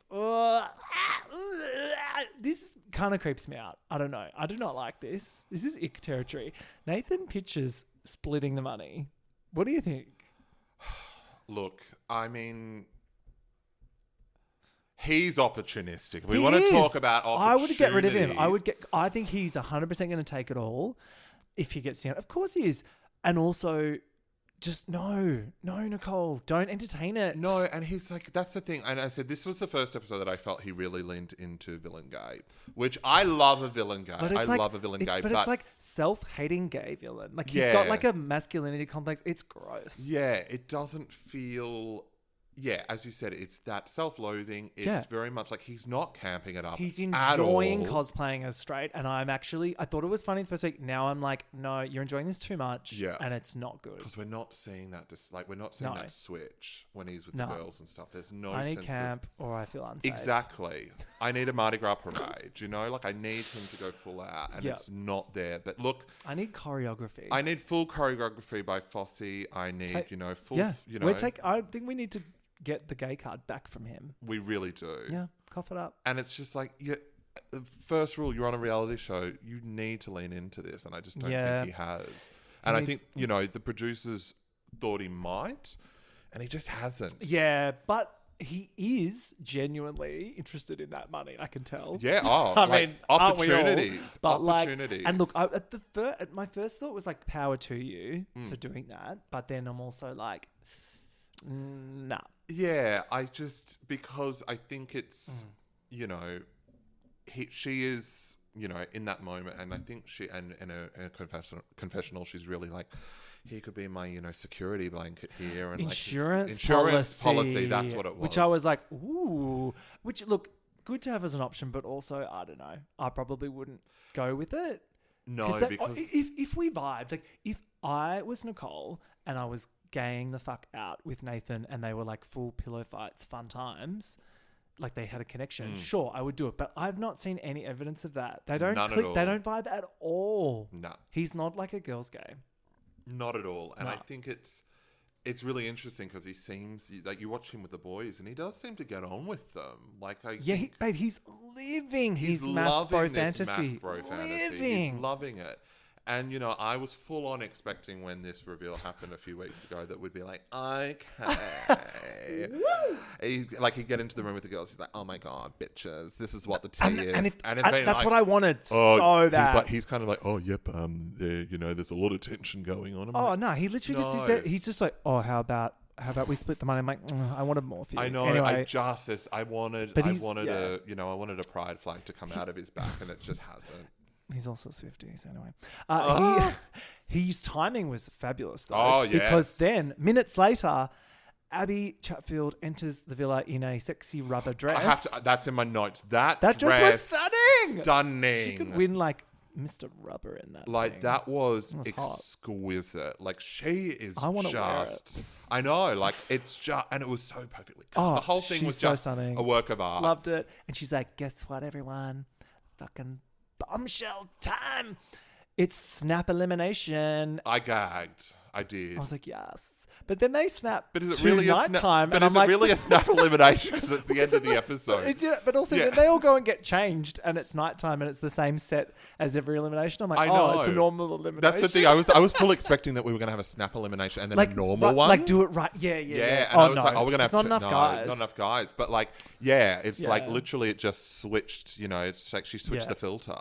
kind of creeps me out. I don't know. I do not like this. This is ick territory. Nathan pitches splitting the money. What do you think?
Look, I mean, he's opportunistic. We want to talk about opportunity.
I would get rid of him. I think he's 100% going to take it all if he gets down. Of course he is. And also, just no, Nicole, don't entertain it.
No, and he's like, that's the thing. And I said, this was the first episode that I felt he really leaned into villain gay, which I love a villain gay.
But it's
love a villain gay.
But it's like self-hating gay villain. Like he's got like a masculinity complex. It's gross.
Yeah, it doesn't feel... Yeah, as you said, it's that self-loathing. It's very much like he's not camping it up.
He's
at all.
enjoying cosplaying as straight, and I thought it was funny the first week. Now I'm like, no, you're enjoying this too much, and it's not good.
Because we're not seeing that, we're not seeing that switch when he's with the girls and stuff. There's no sense
I need camp or I feel unsafe.
Exactly. I need a Mardi Gras parade, you know? Like, I need him to go full out, and it's not there. But look...
I need choreography.
I need full choreography by Fosse. I need, full... You know...
I think we need to get the gay card back from him.
We really do.
Yeah, cough it up.
And it's just like, the first rule, you're on a reality show, you need to lean into this, and I just don't think he has. And I think, the producers thought he might, and he just hasn't.
Yeah, but he is genuinely interested in that money, I can tell.
Yeah,
I mean,
opportunities.
But
opportunities.
And look, my first thought was like, power to you for doing that, but then I'm also like, nah.
Yeah, because I think it's, she is, in that moment, and I think she, and in a confessional, she's really like, he could be my, security blanket here. And
insurance
policy, that's what it was.
Which I was like, ooh. Which, look, good to have as an option, but also, I don't know, I probably wouldn't go with it.
No, because...
If we vibed, like, if I was Nicole and I was gaying the fuck out with Nathan and they were like full pillow fights, fun times, like they had a connection, sure, I would do it. But I've not seen any evidence of that. They don't click, they don't vibe at all.
No.
He's not like a girl's gay.
Not at all. And I think it's really interesting because he seems like, you watch him with the boys and he does seem to get on with them. Like,
babe, he's living his mass bro fantasy.
He's loving it. And, I was full on expecting when this reveal happened a few weeks ago that we'd be like, okay. He'd get into the room with the girls. He's like, oh my God, bitches, this is what the tea is.
That's what I wanted so bad.
He's kind of like, oh, yep, there's a lot of tension going on.
No, he literally just is there. He's just like, oh, how about we split the money? I'm like, I wanted more for you.
I know.
Anyway,
I wanted a pride flag to come out of his back, and it just hasn't.
He's also Swiftie, so anyway. His timing was fabulous, though.
Oh, yes.
Because then, minutes later, Abby Chatfield enters the villa in a sexy rubber dress.
That's in my notes. That
dress was stunning.
Stunning.
She could win, like, Mr. Rubber in that thing.
That was exquisite. Hot. Like, she is
I want to wear it.
I know. Like, it's just... And it was so perfectly cut. The whole thing was just
stunning.
A work of art.
Loved it. And she's like, guess what, everyone? Fucking... bombshell time. It's snap elimination.
I gagged. I did.
I was like, yes. But then they snap.
But is it really
nighttime?
But is it really a snap elimination at the end of the episode?
But also then they all go and get changed, and it's nighttime, and it's the same set as every elimination. I'm like, it's a normal elimination.
That's the thing. I was full expecting that we were going to have a snap elimination and then a normal one.
Like do it right. Yeah.
And I was like, we're going to have
not enough guys.
Not enough guys. But like, it's like literally it just switched. It's like she switched the filter.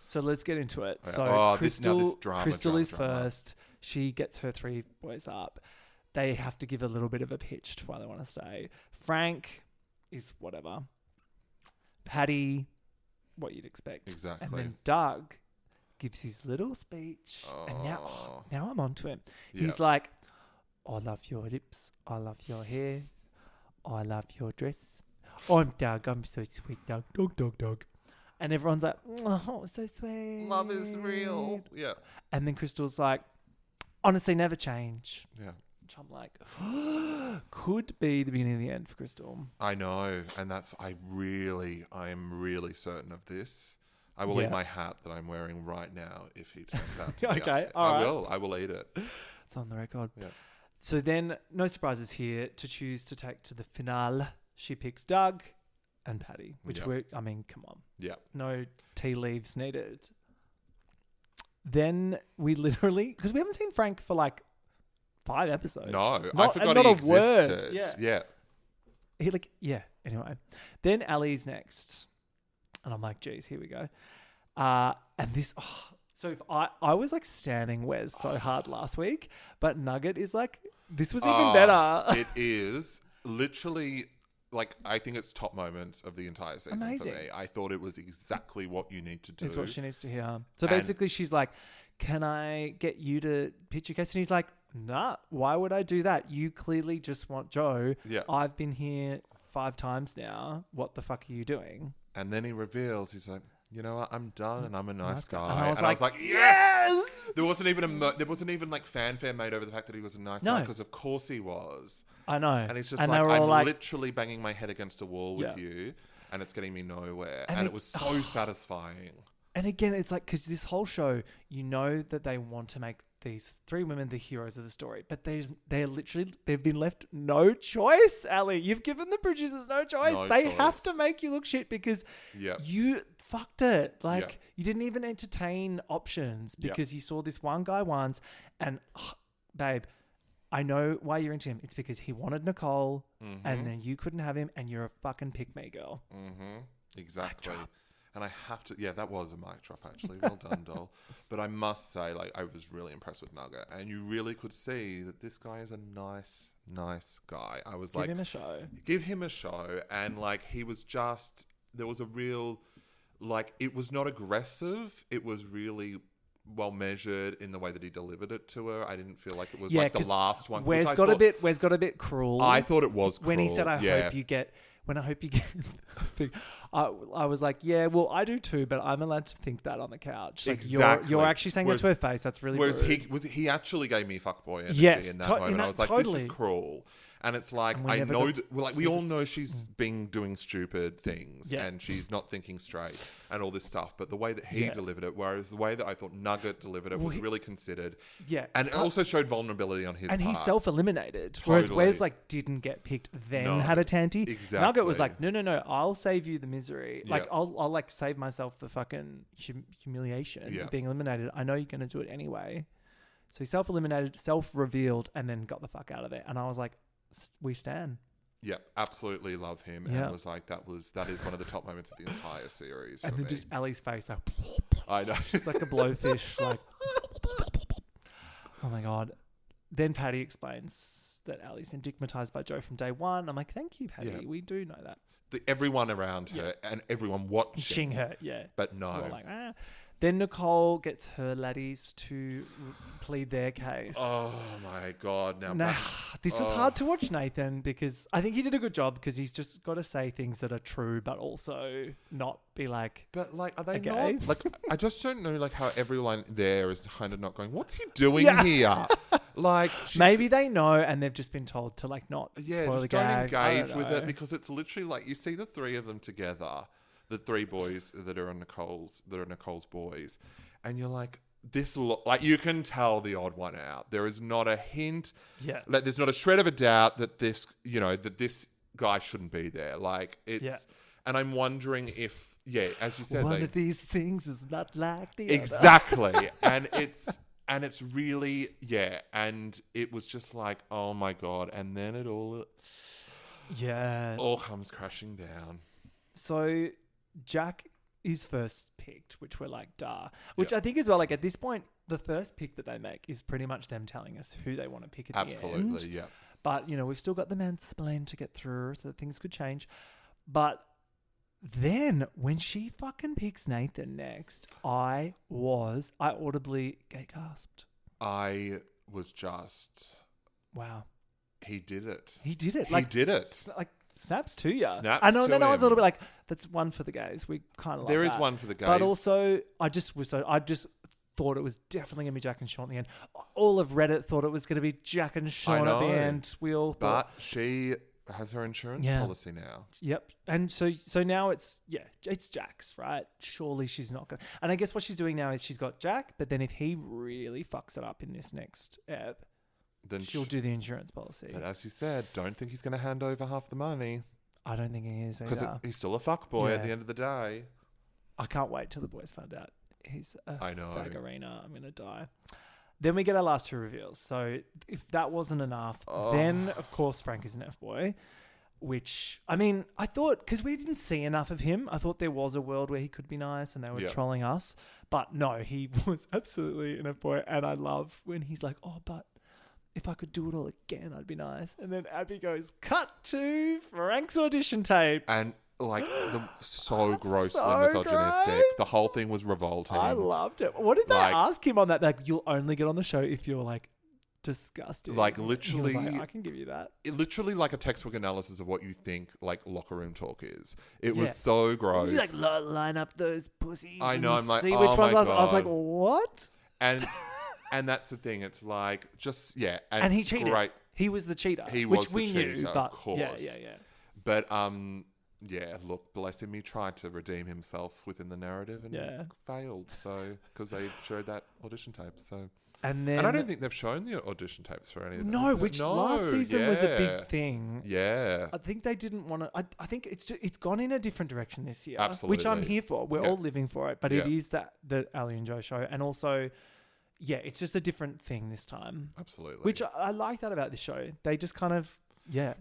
So let's get into it. So Crystal is
drama.
first. She gets her 3 boys up. They have to give a little bit of a pitch to why they want to stay. Frank is whatever. Patty, what you'd expect.
Exactly.
And then Doug gives his little speech. And now I'm on to him. Yep. He's like, I love your lips. I love your hair. I love your dress. I'm Doug. I'm so sweet, Doug. Dog. And everyone's like, oh, so sweet.
Love is real. Yeah.
And then Crystal's like, honestly, never change.
Yeah.
Which I'm like, could be the beginning of the end for Crystal.
I know. And I am really certain of this. I will eat my hat that I'm wearing right now if he turns out to be
okay. All right.
I will eat it.
It's on the record.
Yeah.
So then, no surprises here. To choose to take to the finale, she picks Doug and Patty, which come on.
Yeah.
No tea leaves needed. Then we literally, because we haven't seen Frank for like 5 episodes.
No, I forgot he existed.
Yeah. Anyway. Then Ali's next. And I'm like, geez, here we go. And this, so if I was like standing Wes so hard last week, but Nugget is like This was even better.
It is literally like I think it's top moments of the entire season
Amazing.
for me. I thought it was exactly what you need to do.
It's what she needs to hear. So basically, she's like, "Can I get you to pitch your case?" And he's like, "Nah. Why would I do that? You clearly just want Joe.
Yeah.
I've been here 5 times now. What the fuck are you doing?"
And then he reveals, he's like, "You know what? I'm done, and I'm a nice guy."
And I was like,
"Yes!" There wasn't even like fanfare made over the fact that he was a nice guy, because of course he was.
I know.
And he's just
and
like,
they were all
I'm
like,
literally banging my head against a wall with you, and it's getting me nowhere. And it was so satisfying.
And again, it's like, because this whole show, you know that they want to make these 3 women the heroes of the story, but they've been left no choice, Ali. You've given the producers no choice. They have to make you look shit because you fucked it. Like, you didn't even entertain options because you saw this one guy once and, babe, I know why you're into him. It's because he wanted Nicole and then you couldn't have him and you're a fucking pick-me girl.
Exactly. And I have to, that was a mic drop actually. Well done, doll. But I must say, like, I was really impressed with Nugget. And you really could see that this guy is a nice, nice guy. I was like,
give him a show.
Give him a show. And like, he was just, there was a real, like, it was not aggressive. It was really well measured in the way that he delivered it to her. I didn't feel like it was like the last one.
Where's got a bit cruel.
I thought it was cruel.
When he said, I hope you get thing, I was like, yeah, well, I do too, but I'm allowed to think that on the couch. Like,
exactly.
You're actually saying that to her face. That's really rude.
He actually gave me fuckboy energy in that moment. I was like, this is cruel. And it's like, I know that, we all know she's been doing stupid things and she's not thinking straight and all this stuff. But the way that he delivered it, whereas the way that I thought Nugget delivered it was really considered. Yeah. And it also showed vulnerability on his part. And
he self-eliminated.
Totally.
Whereas Wes like didn't get picked, then had a tanty.
Exactly.
Nugget was like, no, I'll save you the misery. Like, I'll like save myself the fucking humiliation of being eliminated. I know you're going to do it anyway. So he self-eliminated, self-revealed, and then got the fuck out of there. And I was like, we stan.
Yeah, absolutely love him. And was like, that is one of the top moments of the entire series.
And then just Ali's face, like,
I know.
She's like a blowfish, like, oh my God. Then Patty explains that Ali's been digmatized by Joe from day one. I'm like, thank you, Patty. We do know that.
Everyone around her and everyone watching
her,
but no.
Like, Then Nicole gets her laddies to plead their case.
Oh my God.
This was hard to watch, Nathan, because I think he did a good job because he's just got to say things that are true, but also not be like,
but like, are they
okay?
Not? Like, I just don't know like how everyone there is kind of not going, what's he doing here? Like,
maybe they know and they've just been told to like not spoil the gag.
Don't engage with it because it's literally like you see the 3 of them together. The 3 boys that are Nicole's boys. And you're like, this will, like, you can tell the odd one out. There is not a hint. Yeah. Like, there's not a shred of a doubt that this, that this guy shouldn't be there. Like, it's, and I'm wondering if, as you said,
one of these things is not like the
exactly. And it's really, and it was just like, oh my God. And then it all comes crashing down.
So Jack is first picked, which we're like, duh. Which I think as well, like at this point, the first pick that they make is pretty much them telling us who they want to pick at the end.
Absolutely, yeah.
But, we've still got the mansplain to get through, so that things could change. But then when she fucking picks Nathan next, I audibly gasped.
I was just...
Wow.
He did it.
He did it.
He did it.
Like, snaps to you.
I know.
Then I was a little bit like, that's one for the gays. We kind of like
there
that.
is one for the gays.
But also, I just thought it was definitely going to be Jack and Sean at the end. All of Reddit thought it was going to be Jack and Sean at the end. We all thought.
But she has her insurance policy now.
Yep. And so now it's Jack's, right? Surely she's not going to. And I guess what she's doing now is she's got Jack, but then if he really fucks it up in this next ep, then she'll do the insurance policy.
But as you said, don't think he's going to hand over half the money.
I don't think he is either.
Because he's still a fuckboy at the end of the day.
I can't wait till the boys find out he's a faggerina. I'm going to die. Then we get our last 2 reveals. So if that wasn't enough, then of course Frank is an F-boy. Which, I mean, I thought, because we didn't see enough of him, I thought there was a world where he could be nice and they were trolling us. But no, he was absolutely an F-boy. And I love when he's like, oh, but... if I could do it all again, I'd be nice. And then Abby goes, cut to Frank's audition tape.
And like so grossly
so
misogynistic.
gross.
The whole thing was revolting.
I loved it. What did they
Like-
ask him on that? Like, you'll only get on the show if you're like disgusting.
Like,
He was
literally-
like, I can give you that.
It literally like a textbook analysis of what you think like locker room talk is. It
Yeah.
was so gross.
He's like, line up those pussies.
I know,
and
I'm like,
see
oh
which
my
ones. I was like,
God.
what?
And that's the thing. It's like just
And he cheated.
Great.
He was the cheater.
He
which
was the
we knew,
cheater, of
but
course.
Yeah.
But yeah, look, bless him. He tried to redeem himself within the narrative and failed. So because they showed that audition tape. So
And then
I don't think they've shown the audition tapes for any of them.
no, which last season was a big thing.
Yeah.
I think they didn't want to. I think it's gone in a different direction this year,
Absolutely.
which I'm here for. We're
Yeah.
all living for it, but it
Yeah.
is the Ali and Joe show, and also, yeah, it's just a different thing this time.
Absolutely.
Which I like that about this show. They just kind of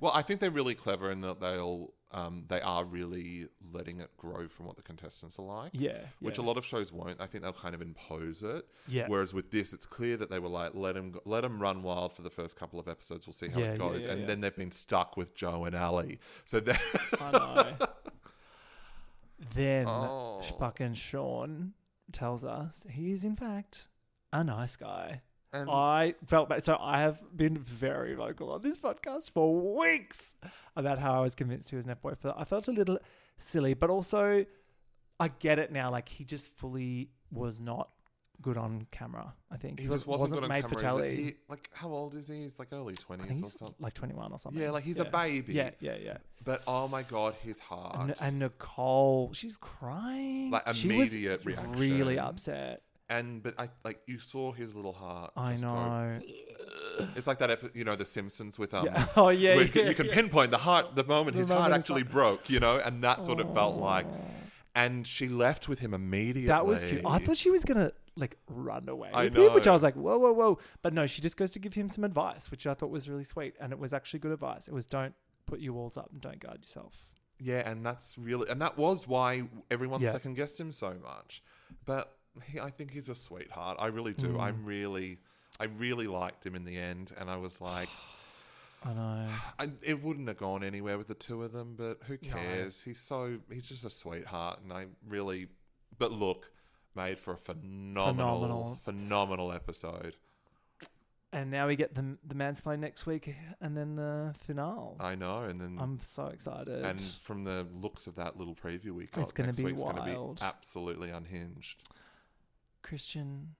Well, I think they're really clever in that they are really letting it grow from what the contestants are like. Which a lot of shows won't. I think they'll kind of impose it.
Yeah.
Whereas with this, it's clear that they were like, let him run wild for the first couple of episodes. We'll see how it goes. And then they've been stuck with Joe and Ali. So they
I know. Then
Oh.
fucking Sean tells us he is in fact a nice guy.
And
I felt bad. So I have been very vocal on this podcast for weeks about how I was convinced he was an F-boy. I felt a little silly, but also I get it now. Like, he just fully was not good on camera, I think.
he just wasn't good on
made
camera.
for telly.
Like, how old is he? He's like early
I
20s
think
or
he's
something.
like 21 or something.
Yeah, like he's a baby.
Yeah.
But oh my God, his heart.
And Nicole, she's crying.
Like,
She
immediate
was
reaction.
really upset.
But I like you saw his little heart.
I
just go,
know.
It's like that episode, The Simpsons with
Yeah. Oh, yeah,
where
yeah,
you can
yeah.
pinpoint the moment his heart
moment his
actually broke, and that's what it felt like. And she left with him immediately.
That was cute. I thought she was gonna like run away
I
with him, which
know.
I was like, whoa. But no, she just goes to give him some advice, which I thought was really sweet, and it was actually good advice. It was, don't put your walls up and don't guard yourself.
Yeah, and that was why everyone
Yeah.
second guessed him so much. But I think he's a sweetheart. I really do. I really liked him in the end, and I was like,
I know.
it wouldn't have gone anywhere with the two of them, but who cares? No. He's just a sweetheart, and but look, made for a phenomenal episode.
And now we get the mansplain next week, and then the finale.
I know, and then
I'm so excited.
and from the looks of that little preview we got,
It's gonna
next
be
week's going to be
wild.
absolutely unhinged.
Christian,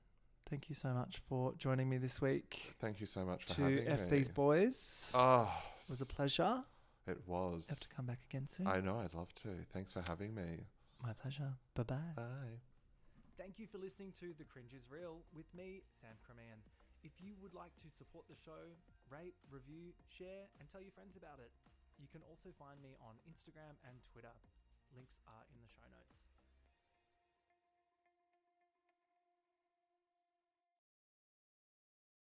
thank you so much for joining me this week
Thank you so much for
to
having
F
me.
these boys.
Oh,
It was a pleasure.
it was.
You have to come back again soon.
I know, I'd love to. Thanks for having me.
My pleasure. Bye-bye.
Bye.
Thank you for listening to The Cringe is Real with me, Sam Creman. If you would like to support the show, rate, review, share, and tell your friends about it. You can also find me on Instagram and Twitter. Links are in the show notes.